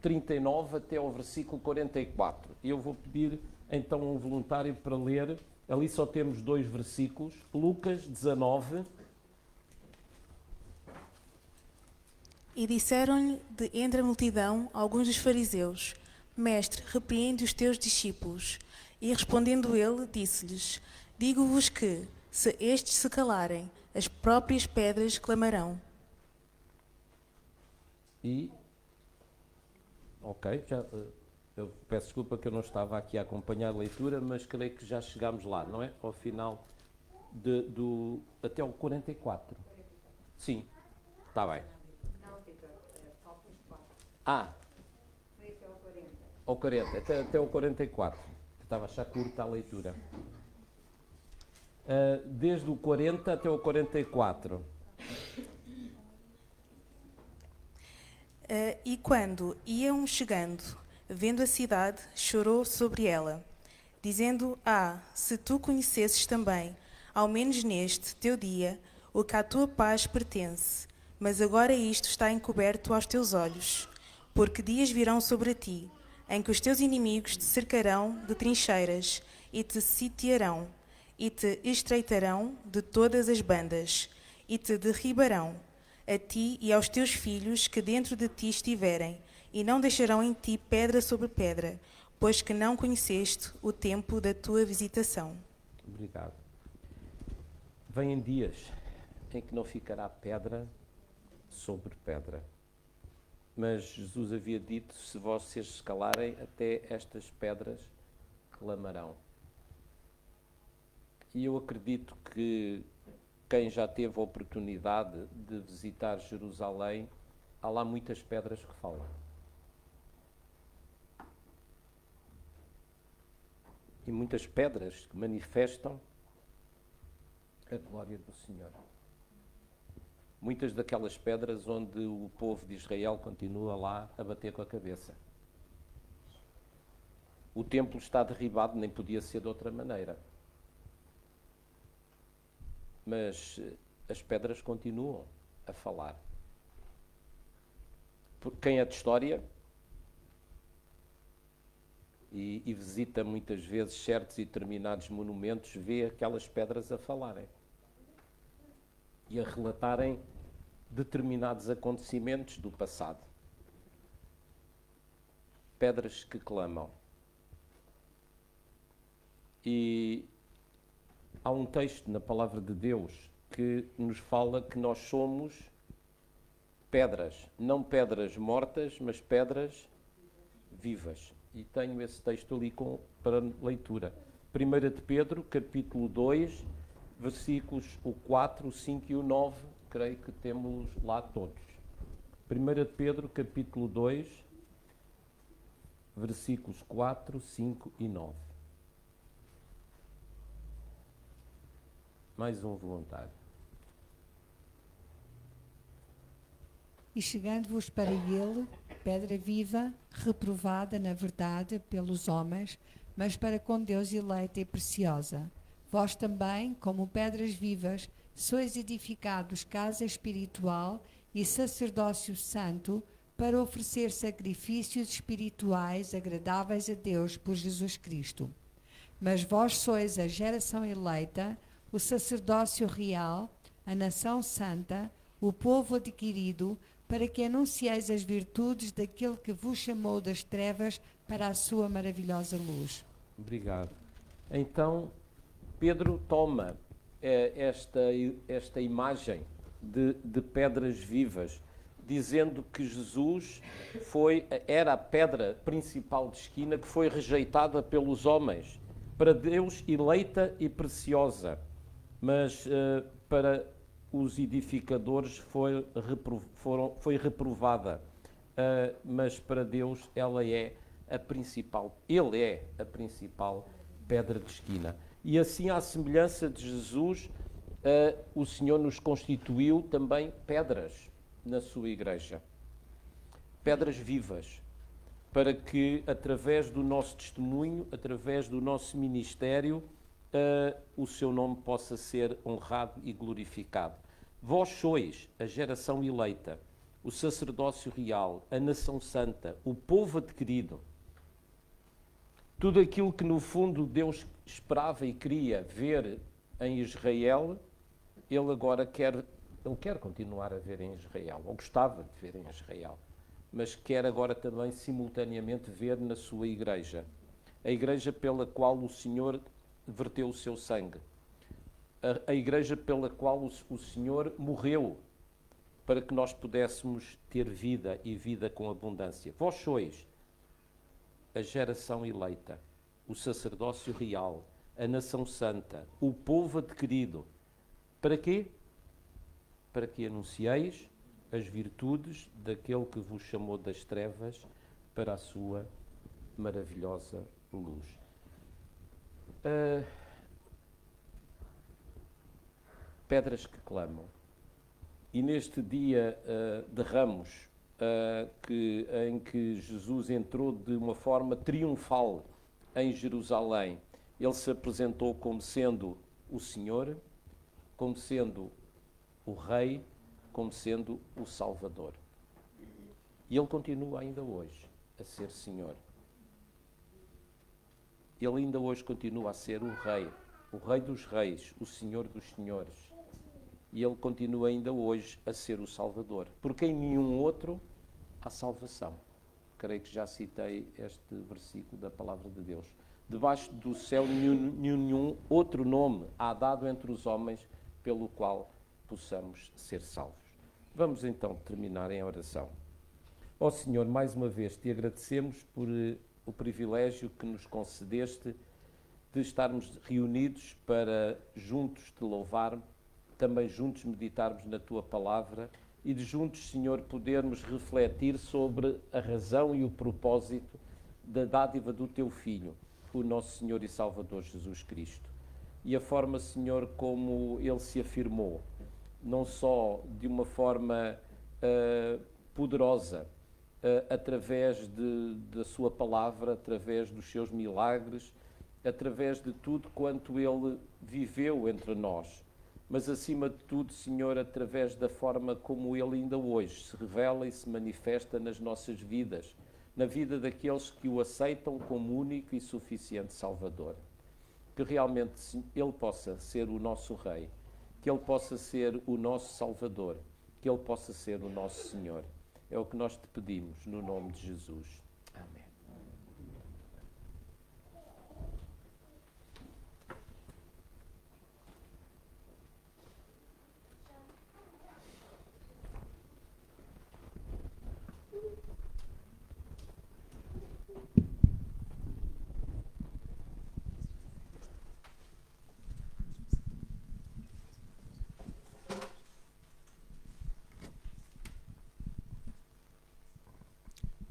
39 até ao versículo 44. Eu vou pedir então um voluntário para ler, ali só temos 2 versículos, Lucas 19. E disseram-lhe de entre a multidão alguns dos fariseus: Mestre, repreende os teus discípulos. E respondendo ele, disse-lhes: Digo-vos que, se estes se calarem, as próprias pedras clamarão. E, ok, já, eu peço desculpa que eu não estava aqui a acompanhar a leitura, mas creio que já chegámos lá, não é? Ao final até ao 44. Sim, está bem. Ao 40, até ao 44. Estava a achar curta a leitura. Desde o 40 até o 44. E quando iam chegando, vendo a cidade, chorou sobre ela, dizendo: se tu conhecesses também, ao menos neste teu dia, o que à tua paz pertence, mas agora isto está encoberto aos teus olhos, porque dias virão sobre ti, em que os teus inimigos te cercarão de trincheiras e te sitiarão, e te estreitarão de todas as bandas, e te derribarão, a ti e aos teus filhos que dentro de ti estiverem, e não deixarão em ti pedra sobre pedra, pois que não conheceste o tempo da tua visitação. Obrigado. Vêm dias em que não ficará pedra sobre pedra. Mas Jesus havia dito: se vocês se calarem, até estas pedras clamarão. E eu acredito que quem já teve a oportunidade de visitar Jerusalém, há lá muitas pedras que falam. E muitas pedras que manifestam a glória do Senhor. Muitas daquelas pedras onde o povo de Israel continua lá a bater com a cabeça. O templo está derribado, nem podia ser de outra maneira. Mas as pedras continuam a falar. Quem é de história e visita muitas vezes certos e determinados monumentos, vê aquelas pedras a falarem e a relatarem determinados acontecimentos do passado. Pedras que clamam. E há um texto na Palavra de Deus que nos fala que nós somos pedras, não pedras mortas, mas pedras vivas. E tenho esse texto ali para leitura. 1 de Pedro, capítulo 2, versículos o 4, o 5 e o 9, creio que temos lá todos. 1 de Pedro, capítulo 2, versículos 4, 5 e 9. Mais um voluntário. E chegando-vos para ele, pedra viva, reprovada na verdade pelos homens, mas para com Deus eleita e preciosa. Vós também, como pedras vivas, sois edificados casa espiritual e sacerdócio santo, para oferecer sacrifícios espirituais agradáveis a Deus por Jesus Cristo. Mas vós sois a geração eleita, o sacerdócio real, a nação santa, o povo adquirido, para que anuncieis as virtudes daquele que vos chamou das trevas para a sua maravilhosa luz. Obrigado. Então, Pedro toma esta imagem de pedras vivas, dizendo que Jesus era a pedra principal de esquina que foi rejeitada pelos homens, para Deus eleita e preciosa, mas para os edificadores foi reprovada, mas para Deus ela é a principal, ele é a principal pedra de esquina. E assim, à semelhança de Jesus, o Senhor nos constituiu também pedras na sua igreja, pedras vivas, para que através do nosso testemunho, através do nosso ministério, o seu nome possa ser honrado e glorificado. Vós sois a geração eleita, o sacerdócio real, a nação santa, o povo adquirido. Tudo aquilo que no fundo Deus esperava e queria ver em Israel, Ele agora quer continuar a ver em Israel, ou gostava de ver em Israel, mas quer agora também simultaneamente ver na sua igreja, a igreja pela qual o Senhor verteu o seu sangue, a igreja pela qual o Senhor morreu, para que nós pudéssemos ter vida e vida com abundância. Vós sois a geração eleita, o sacerdócio real, a nação santa, o povo adquirido. Para quê? Para que anuncieis as virtudes daquele que vos chamou das trevas para a sua maravilhosa luz. Pedras que clamam. E neste dia de Ramos, em que Jesus entrou de uma forma triunfal em Jerusalém, ele se apresentou como sendo o Senhor, como sendo o Rei, como sendo o Salvador. E ele continua ainda hoje a ser Senhor. Ele ainda hoje continua a ser o Rei dos Reis, o Senhor dos Senhores. E ele continua ainda hoje a ser o Salvador, porque em nenhum outro há salvação. Creio que já citei este versículo da Palavra de Deus. Debaixo do céu nenhum outro nome há dado entre os homens pelo qual possamos ser salvos. Vamos então terminar em oração. Ó Senhor, mais uma vez te agradecemos por o privilégio que nos concedeste de estarmos reunidos para juntos te louvar, também juntos meditarmos na Tua Palavra e de juntos, Senhor, podermos refletir sobre a razão e o propósito da dádiva do Teu Filho, o nosso Senhor e Salvador Jesus Cristo. E a forma, Senhor, como Ele se afirmou, não só de uma forma poderosa, através da Sua Palavra, através dos Seus milagres, através de tudo quanto Ele viveu entre nós, mas acima de tudo, Senhor, através da forma como Ele ainda hoje se revela e se manifesta nas nossas vidas, na vida daqueles que o aceitam como único e suficiente Salvador. Que realmente Ele possa ser o nosso Rei, que Ele possa ser o nosso Salvador, que Ele possa ser o nosso Senhor. É o que nós te pedimos, no nome de Jesus. Amém.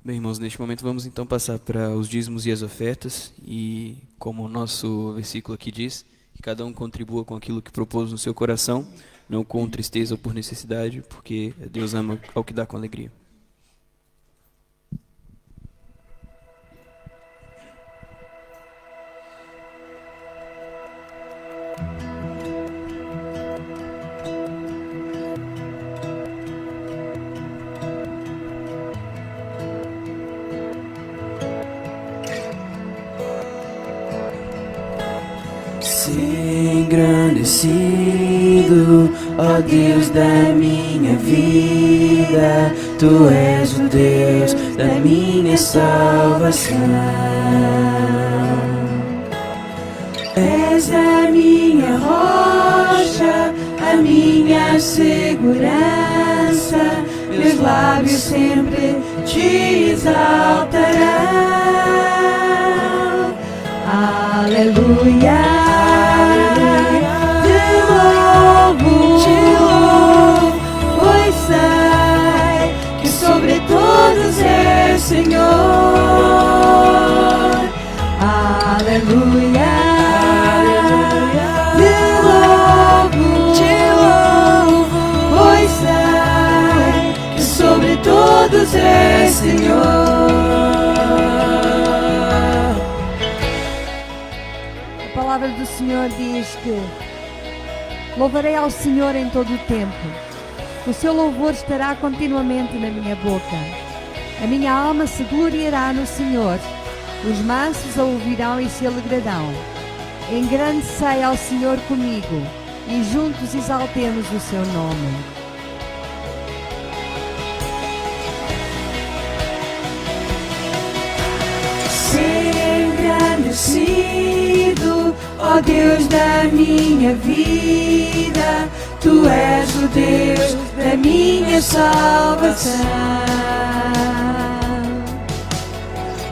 Bem, irmãos, neste momento vamos então passar para os dízimos e as ofertas, e como o nosso versículo aqui diz, que cada um contribua com aquilo que propôs no seu coração, não com tristeza ou por necessidade, porque Deus ama ao que dá com alegria. Engrandecido, ó Deus da minha vida, Tu és o Deus da minha salvação. És a minha rocha, a minha segurança, meus lábios sempre te exaltarão. Aleluia. Senhor, aleluia, te louvo, pois sei que sobre todos és Senhor. A palavra do Senhor diz que louvarei ao Senhor em todo o tempo. O seu louvor estará continuamente na minha boca. A minha alma se gloriará no Senhor. Os mansos a ouvirão e se alegrarão. Engrandecei ao Senhor comigo e juntos exaltemos o seu nome. Engrandecido, ó Deus da minha vida, Tu és o Deus da minha salvação.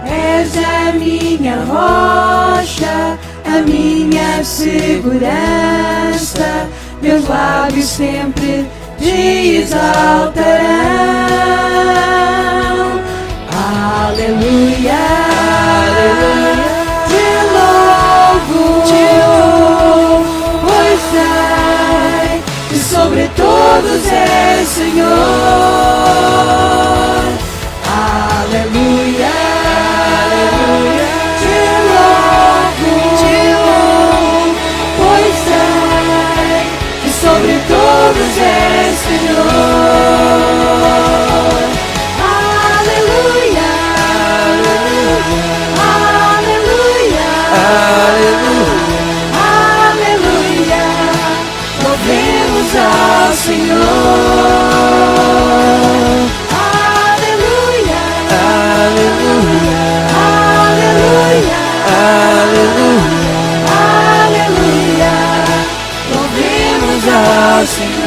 És a minha rocha, a minha segurança, meus lábios sempre te exaltarão. Aleluia, te louvo, pois sei que sobre todos és Senhor. Aleluia, te louvo, pois sei que sobre todos és Senhor. Aleluia, louvemos ao Senhor. Aleluia, aleluia, aleluia, aleluia, louvemos ao Senhor.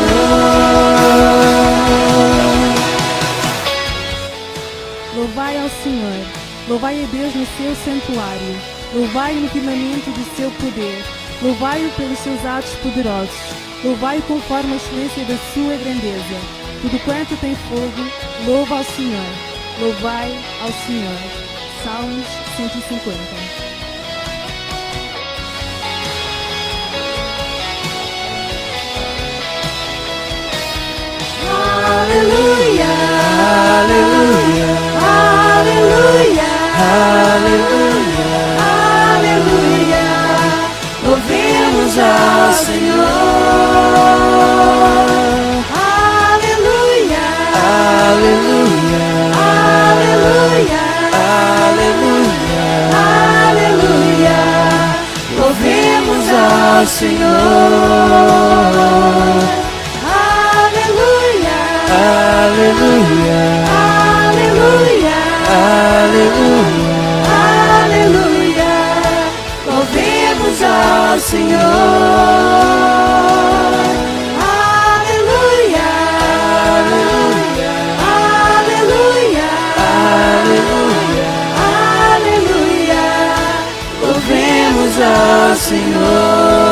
Louvai ao Senhor, louvai a Deus no seu santuário, louvai-o no firmamento do seu poder, louvai-o pelos seus atos poderosos, louvai-o conforme a excelência da sua grandeza. Tudo quanto tem fogo, louva ao Senhor, louvai ao Senhor. Salmos 150. Aleluia, aleluia, aleluia, aleluia, aleluia, louvemos ao Senhor. Aleluia, aleluia, aleluia, aleluia, aleluia, louvemos ao Senhor. Aleluia, aleluia, aleluia, aleluia, louvemos ao Senhor. Aleluia, aleluia, aleluia, aleluia, aleluia, louvemos ao Senhor.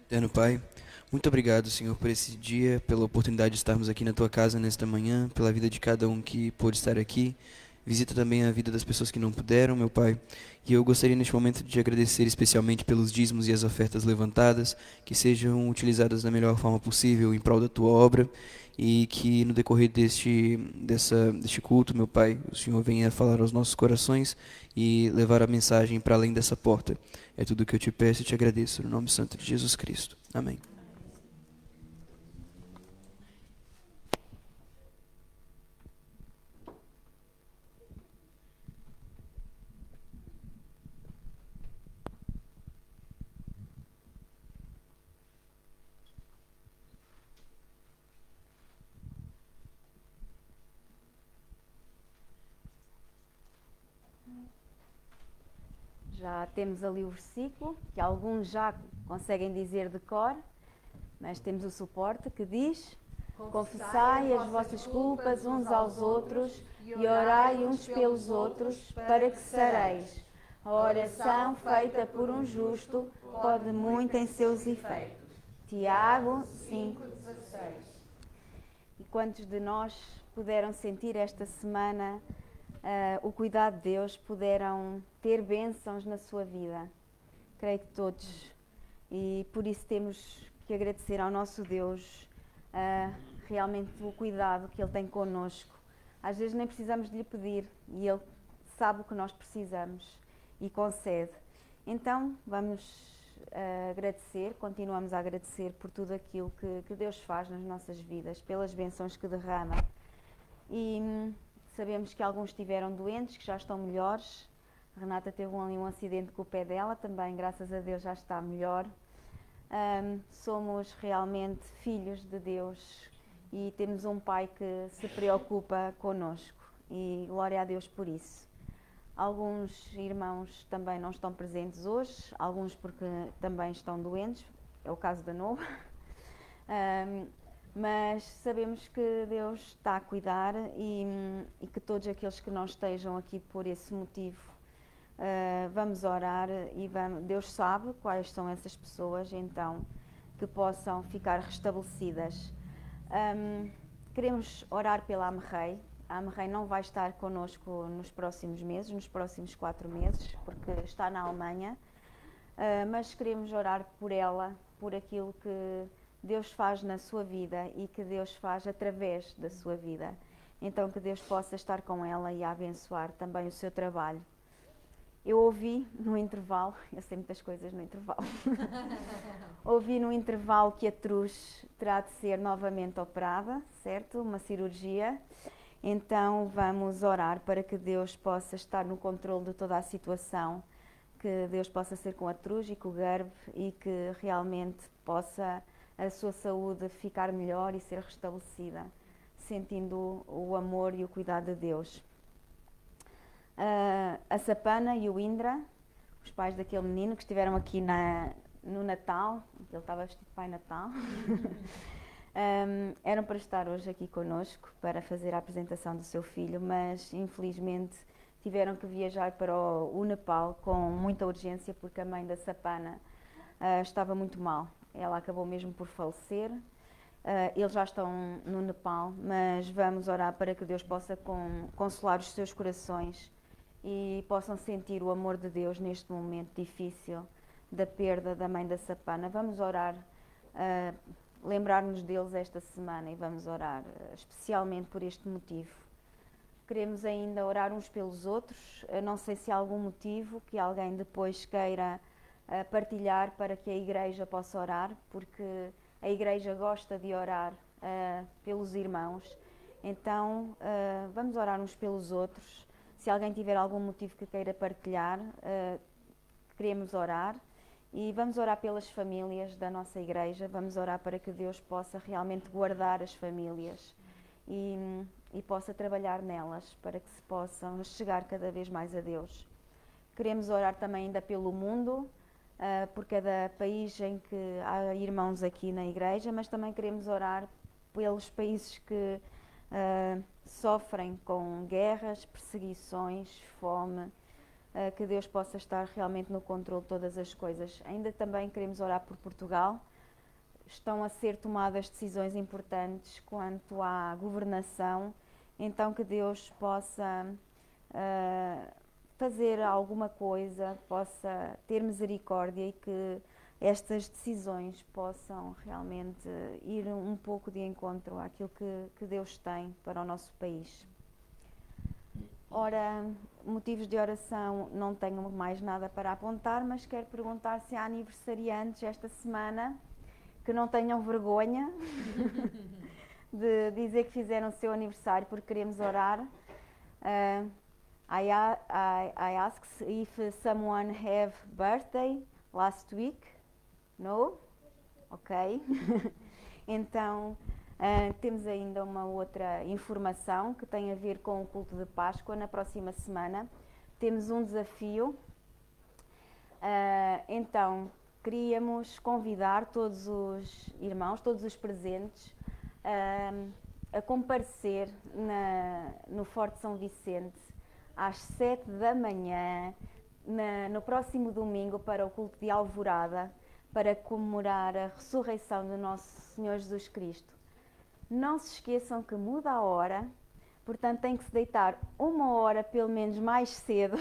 Eterno Pai, muito obrigado, Senhor, por esse dia, pela oportunidade de estarmos aqui na Tua casa nesta manhã, pela vida de cada um que pôde estar aqui. Visita também a vida das pessoas que não puderam, meu Pai. E eu gostaria neste momento de agradecer especialmente pelos dízimos e as ofertas levantadas, que sejam utilizadas da melhor forma possível em prol da Tua obra, e que no decorrer deste culto, meu Pai, o Senhor venha falar aos nossos corações e levar a mensagem para além dessa porta. É tudo o que eu te peço e te agradeço, no nome santo de Jesus Cristo. Amém. Já temos ali o versículo, que alguns já conseguem dizer de cor, mas temos o suporte que diz: confessai as vossas culpas uns aos outros e orai uns pelos outros, para que sareis. A oração feita por um justo pode muito em seus efeitos. Tiago 5:16. E quantos de nós puderam sentir esta semana o cuidado de Deus, puderam ter bênçãos na sua vida. Creio que todos. E por isso temos que agradecer ao nosso Deus realmente o cuidado que Ele tem connosco. Às vezes nem precisamos de lhe pedir e Ele sabe o que nós precisamos e concede. Então vamos continuamos a agradecer por tudo aquilo que Deus faz nas nossas vidas, pelas bênçãos que derrama. E sabemos que alguns estiveram doentes, que já estão melhores. A Renata teve ali um acidente com o pé dela, também, graças a Deus, já está melhor. Somos realmente filhos de Deus e temos um Pai que se preocupa connosco e glória a Deus por isso. Alguns irmãos também não estão presentes hoje, alguns porque também estão doentes, é o caso da Nova. Mas sabemos que Deus está a cuidar e que todos aqueles que não estejam aqui por esse motivo, vamos orar e Deus sabe quais são essas pessoas, então que possam ficar restabelecidas. Queremos orar pela Amerrei. A Amerrei não vai estar connosco nos próximos meses, nos próximos 4 meses, porque está na Alemanha, mas queremos orar por ela, por aquilo que Deus faz na sua vida e que Deus faz através da sua vida. Então que Deus possa estar com ela e a abençoar também o seu trabalho. Eu ouvi no intervalo, eu sei muitas coisas no intervalo, ouvi no intervalo que a Truz terá de ser novamente operada, certo? Uma cirurgia. Então vamos orar para que Deus possa estar no controle de toda a situação, que Deus possa ser com a Truz e com o Garb e que realmente possa a sua saúde ficar melhor e ser restabelecida, sentindo o amor e o cuidado de Deus. A Sapana e o Indra, os pais daquele menino que estiveram aqui no Natal, ele estava vestido de Pai Natal, eram para estar hoje aqui connosco para fazer a apresentação do seu filho, mas infelizmente tiveram que viajar para o Nepal com muita urgência porque a mãe da Sapana estava muito mal. Ela acabou mesmo por falecer. Eles já estão no Nepal, mas vamos orar para que Deus possa consolar os seus corações e possam sentir o amor de Deus neste momento difícil da perda da mãe da Sapana. Vamos orar, lembrar-nos deles esta semana e vamos orar especialmente por este motivo. Queremos ainda orar uns pelos outros. Não sei se há algum motivo que alguém depois queira partilhar para que a Igreja possa orar, porque a Igreja gosta de orar pelos irmãos. Então, vamos orar uns pelos outros. Se alguém tiver algum motivo que queira partilhar, queremos orar. E vamos orar pelas famílias da nossa Igreja. Vamos orar para que Deus possa realmente guardar as famílias e possa trabalhar nelas, para que se possam chegar cada vez mais a Deus. Queremos orar também ainda pelo mundo, por cada país em que há irmãos aqui na Igreja, mas também queremos orar pelos países que sofrem com guerras, perseguições, fome, que Deus possa estar realmente no controle de todas as coisas. Ainda também queremos orar por Portugal. Estão a ser tomadas decisões importantes quanto à governação, então que Deus possa fazer alguma coisa, possa ter misericórdia e que estas decisões possam realmente ir um pouco de encontro àquilo que Deus tem para o nosso país. Ora, motivos de oração, não tenho mais nada para apontar, mas quero perguntar se há aniversariantes esta semana que não tenham vergonha de dizer que fizeram o seu aniversário, porque queremos orar. I ask if someone have birthday last week. No? Ok. Então, temos ainda uma outra informação que tem a ver com o culto de Páscoa. Na próxima semana temos um desafio. Então, queríamos convidar todos os irmãos, todos os presentes, a comparecer no Forte São Vicente às 7 da manhã, no próximo domingo, para o culto de Alvorada, para comemorar a ressurreição do nosso Senhor Jesus Cristo. Não se esqueçam que muda a hora, Portanto, têm que se deitar 1 hora, pelo menos, mais cedo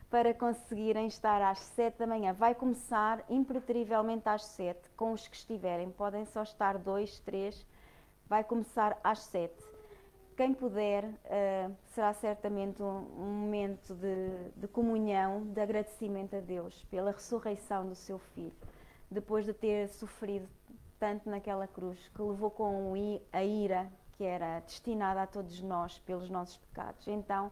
para conseguirem estar às 7 da manhã. Vai começar impreterivelmente às 7, com os que estiverem. Podem só estar 2, 3. Vai começar às 7. Quem puder, será certamente um momento de comunhão, de agradecimento a Deus pela ressurreição do seu filho, depois de ter sofrido tanto naquela cruz, que levou com a ira que era destinada a todos nós pelos nossos pecados. Então,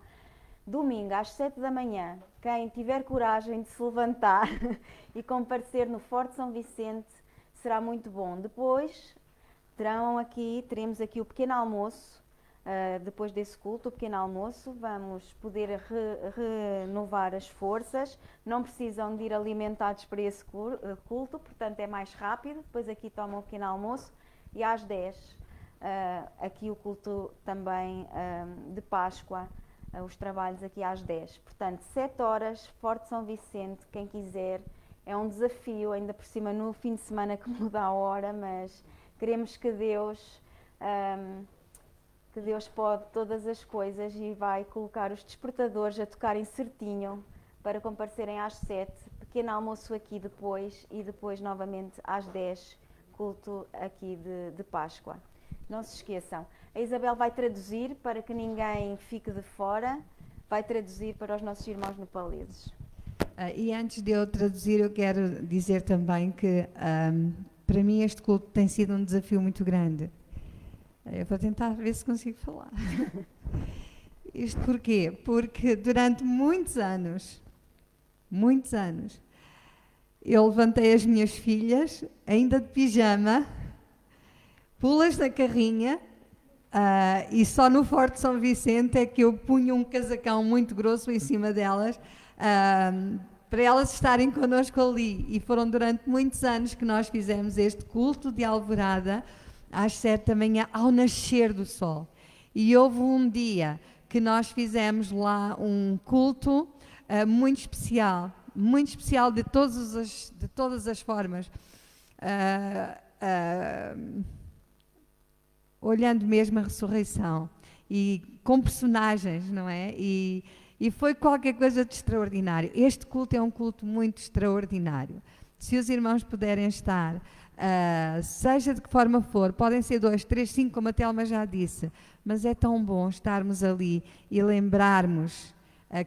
domingo às 7 da manhã, quem tiver coragem de se levantar e comparecer no Forte São Vicente, será muito bom. Depois, teremos aqui o pequeno almoço. Depois desse culto, o pequeno almoço, vamos poder renovar as forças. Não precisam de ir alimentados para esse culto, portanto é mais rápido. Depois aqui tomam o pequeno almoço e às 10, aqui o culto também de Páscoa, os trabalhos aqui às 10. Portanto, 7 horas, Forte São Vicente, quem quiser. É um desafio, ainda por cima no fim de semana que muda a hora, mas queremos que Deus pode todas as coisas e vai colocar os despertadores a tocarem certinho para comparecerem às 7, pequeno almoço aqui depois e depois novamente às 10, culto aqui de Páscoa. Não se esqueçam, a Isabel vai traduzir para que ninguém fique de fora, vai traduzir para os nossos irmãos nepaleses. E antes de eu traduzir, eu quero dizer também que para mim este culto tem sido um desafio muito grande. Eu vou tentar ver se consigo falar. Isto porquê? Porque durante muitos anos, eu levantei as minhas filhas, ainda de pijama, pulas na carrinha, e só no Forte São Vicente é que eu punha um casacão muito grosso em cima delas, para elas estarem connosco ali. E foram durante muitos anos que nós fizemos este culto de alvorada, às 7 da manhã, ao nascer do sol. E houve um dia que nós fizemos lá um culto muito especial de todas as formas, olhando mesmo a ressurreição e com personagens, não é? E foi qualquer coisa de extraordinário. Este culto é um culto muito extraordinário. Se os irmãos puderem estar, seja de que forma for, podem ser 2, 3, 5, como a Telma já disse, mas é tão bom estarmos ali e lembrarmos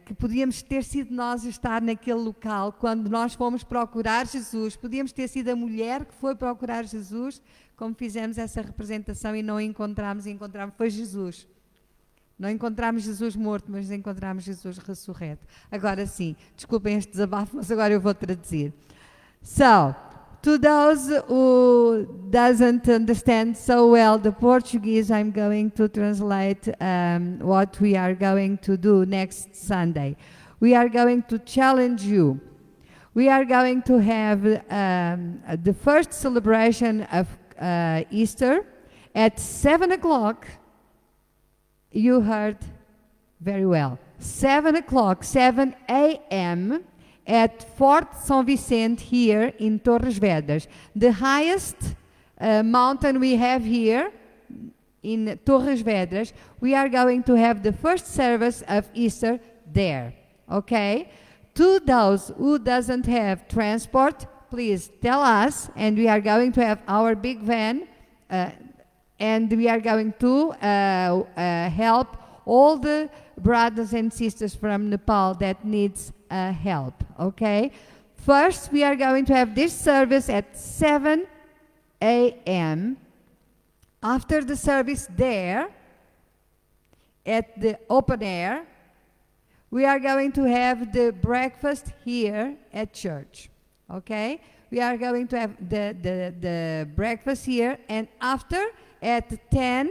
que podíamos ter sido nós a estar naquele local quando nós fomos procurar Jesus, podíamos ter sido a mulher que foi procurar Jesus, como fizemos essa representação e não encontramos, foi Jesus. Não encontramos Jesus morto, mas encontramos Jesus ressurreto. Agora sim, desculpem este desabafo, mas agora eu vou traduzir. So, to those who doesn't understand so well the Portuguese, I'm going to translate what we are going to do next Sunday. We are going to challenge you. We are going to have the first celebration of Easter at 7 o'clock. You heard very well. 7 o'clock, 7 a.m. at Fort São Vicente here in Torres Vedras. The highest mountain we have here in Torres Vedras. We are going to have the first service of Easter there. Okay? To those who doesn't have transport, please tell us, and we are going to have our big van, and we are going to help all the brothers and sisters from Nepal that needs help, okay? First, we are going to have this service at 7 a.m. After the service there, at the open air, we are going to have the breakfast here at church, okay? We are going to have the breakfast here, and after, at 10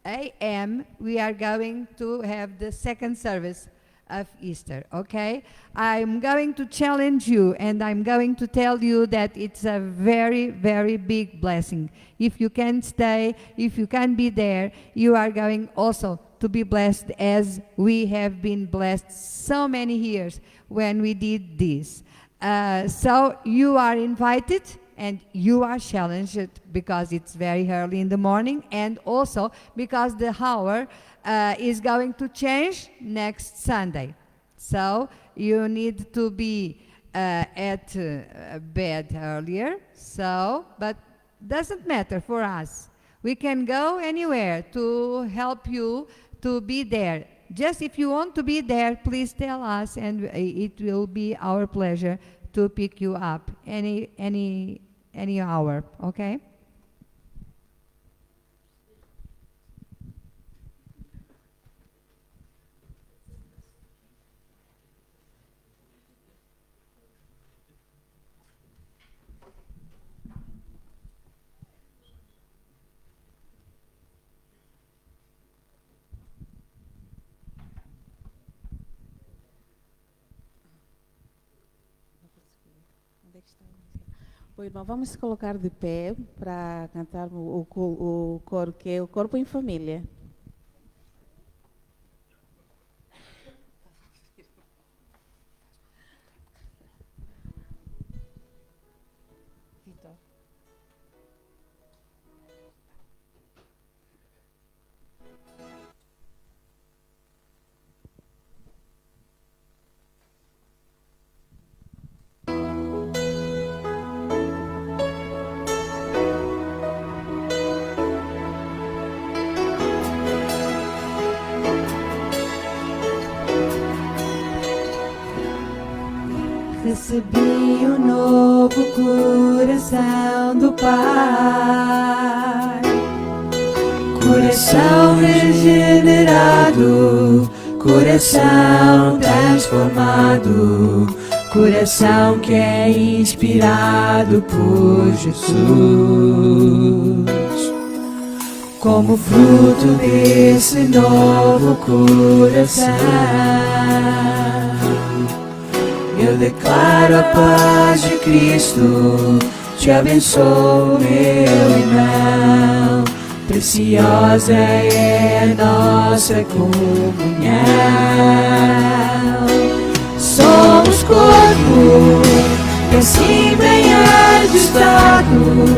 a.m., we are going to have the second service of Easter, okay? I'm going to challenge you, and I'm going to tell you that it's a very, very big blessing. If you can stay, if you can be there, you are going also to be blessed as we have been blessed so many years when we did this. So you are invited, and you are challenged because it's very early in the morning, and also because the hour is going to change next Sunday. So you need to be at bed earlier. But doesn't matter for us. We can go anywhere to help you to be there. Just if you want to be there, please tell us, and it will be our pleasure to pick you up any hour. Okay? Bom, irmão, vamos se colocar de pé para cantar o coro, que é o Corpo em Família. Recebi um novo coração do Pai, coração regenerado, coração transformado, coração que é inspirado por Jesus. Como fruto desse novo coração, eu declaro a paz de Cristo, te abençoo, meu irmão. Preciosa é a nossa comunhão. Somos corpo, e assim bem ajustados,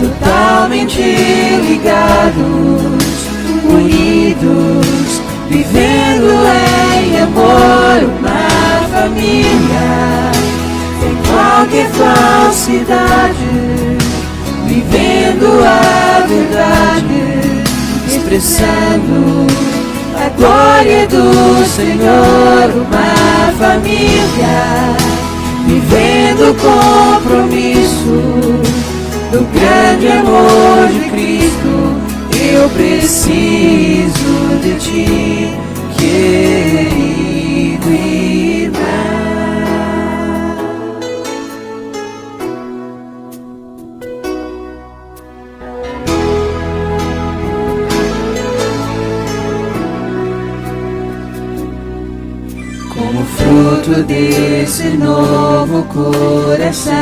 totalmente ligados, unidos, vivendo em amor, uma família, sem qualquer falsidade, vivendo a verdade, expressando a glória do Senhor, uma família, vivendo o compromisso do grande amor de Cristo. Eu preciso de ti, querido irmão. Como fruto desse novo coração,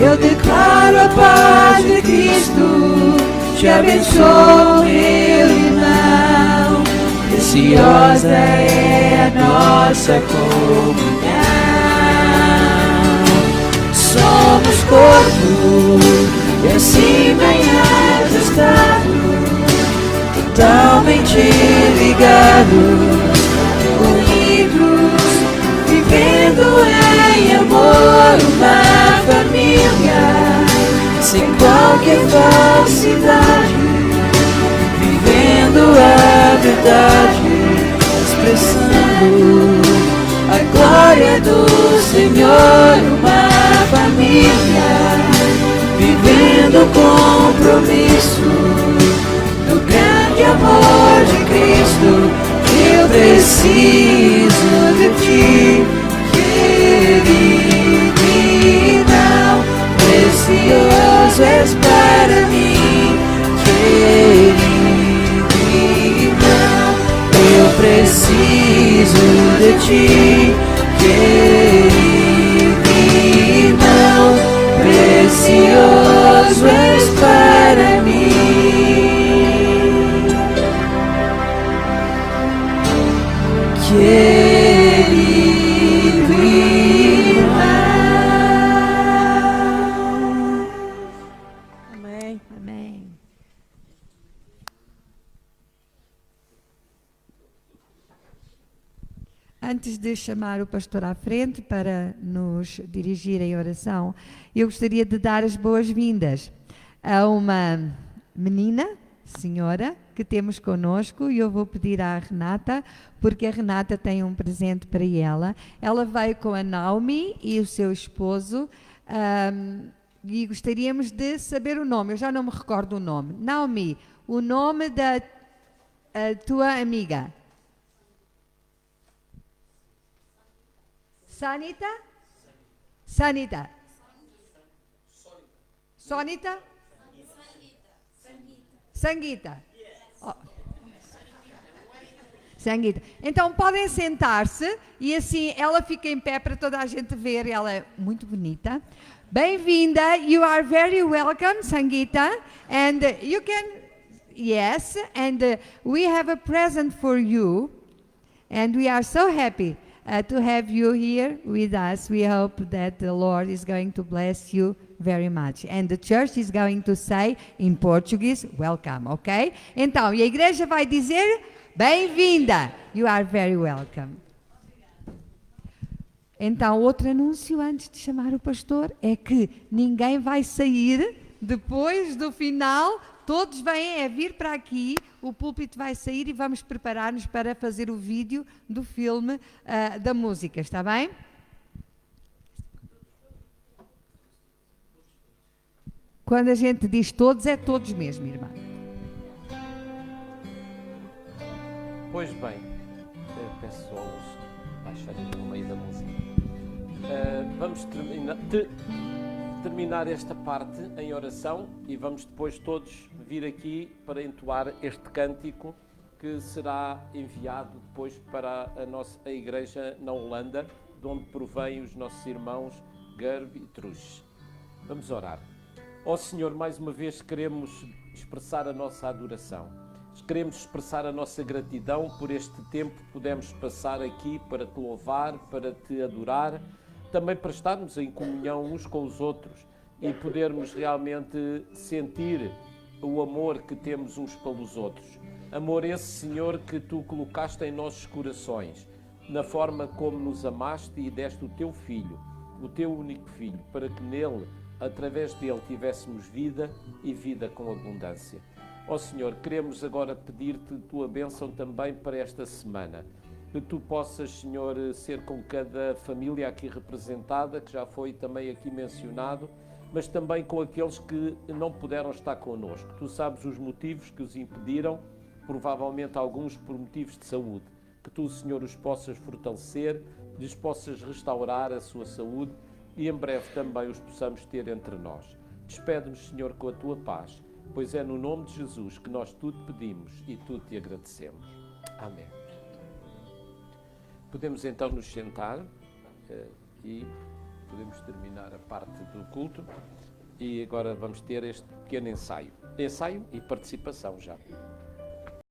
eu declaro a paz de Cristo, te abençoo, meu irmão. Preciosa é a nossa comunhão. Somos corpo, e assim bem ajustados, totalmente ligados, unidos, vivendo em amor, uma família, sem qualquer falsidade, vivendo a verdade, expressando a glória do Senhor, uma família, vivendo o compromisso do grande amor de Cristo. Eu preciso de ti, querido irmão. Precioso és para mim, querido irmão. Eu preciso de ti, querido irmão. Precioso és para mim. Querido irmão. Amém. Amém. Antes de chamar o pastor à frente para nos dirigir em oração, eu gostaria de dar as boas-vindas a uma menina, senhora, que temos connosco, e eu vou pedir à Renata, porque a Renata tem um presente para ela. Ela veio com a Naomi e o seu esposo, e gostaríamos de saber o nome. Eu já não me recordo o nome. Naomi, o nome da tua amiga? Sanita? Sanita. Sonita? Sanguita. Oh. Sanguita. Então podem sentar-se e assim ela fica em pé para toda a gente ver. Ela é muito bonita. Bem-vinda. You are very welcome, Sangeeta. And you can, yes, and we have a present for you. And we are so happy to have you here with us. We hope that the Lord is going to bless you very much. And the church is going to say in Portuguese, welcome, ok? Então, e a igreja vai dizer, bem-vinda. You are very welcome. Então, outro anúncio antes de chamar o pastor é que ninguém vai sair depois do final. Todos vêm vir para aqui, o púlpito vai sair e vamos preparar-nos para fazer o vídeo do filme da música, está bem? Quando a gente diz todos, é todos mesmo, irmã. Pois bem, peço aos baixarem no meio da música. Vamos terminar esta parte em oração e vamos depois todos vir aqui para entoar este cântico que será enviado depois para a igreja na Holanda, de onde provém os nossos irmãos Gerb e Trusch. Vamos orar. Ó Senhor, mais uma vez queremos expressar a nossa adoração. Queremos expressar a nossa gratidão por este tempo que pudemos passar aqui para te louvar, para te adorar, também para estarmos em comunhão uns com os outros e podermos realmente sentir o amor que temos uns pelos outros. Amor esse, Senhor, que tu colocaste em nossos corações, na forma como nos amaste e deste o teu Filho, o teu único Filho, para que nele, através dele, tivéssemos vida e vida com abundância. Ó Senhor, queremos agora pedir-te tua bênção também para esta semana. Que tu possas, Senhor, ser com cada família aqui representada, que já foi também aqui mencionado, mas também com aqueles que não puderam estar connosco. Tu sabes os motivos que os impediram, provavelmente alguns por motivos de saúde. Que tu, Senhor, os possas fortalecer, lhes possas restaurar a sua saúde e em breve também os possamos ter entre nós. Despede-nos, Senhor, com a tua paz, pois é no nome de Jesus que nós tudo pedimos e tudo te agradecemos. Amém. Podemos então nos sentar e podemos terminar a parte do culto e agora vamos ter este pequeno ensaio. Ensaio e participação já.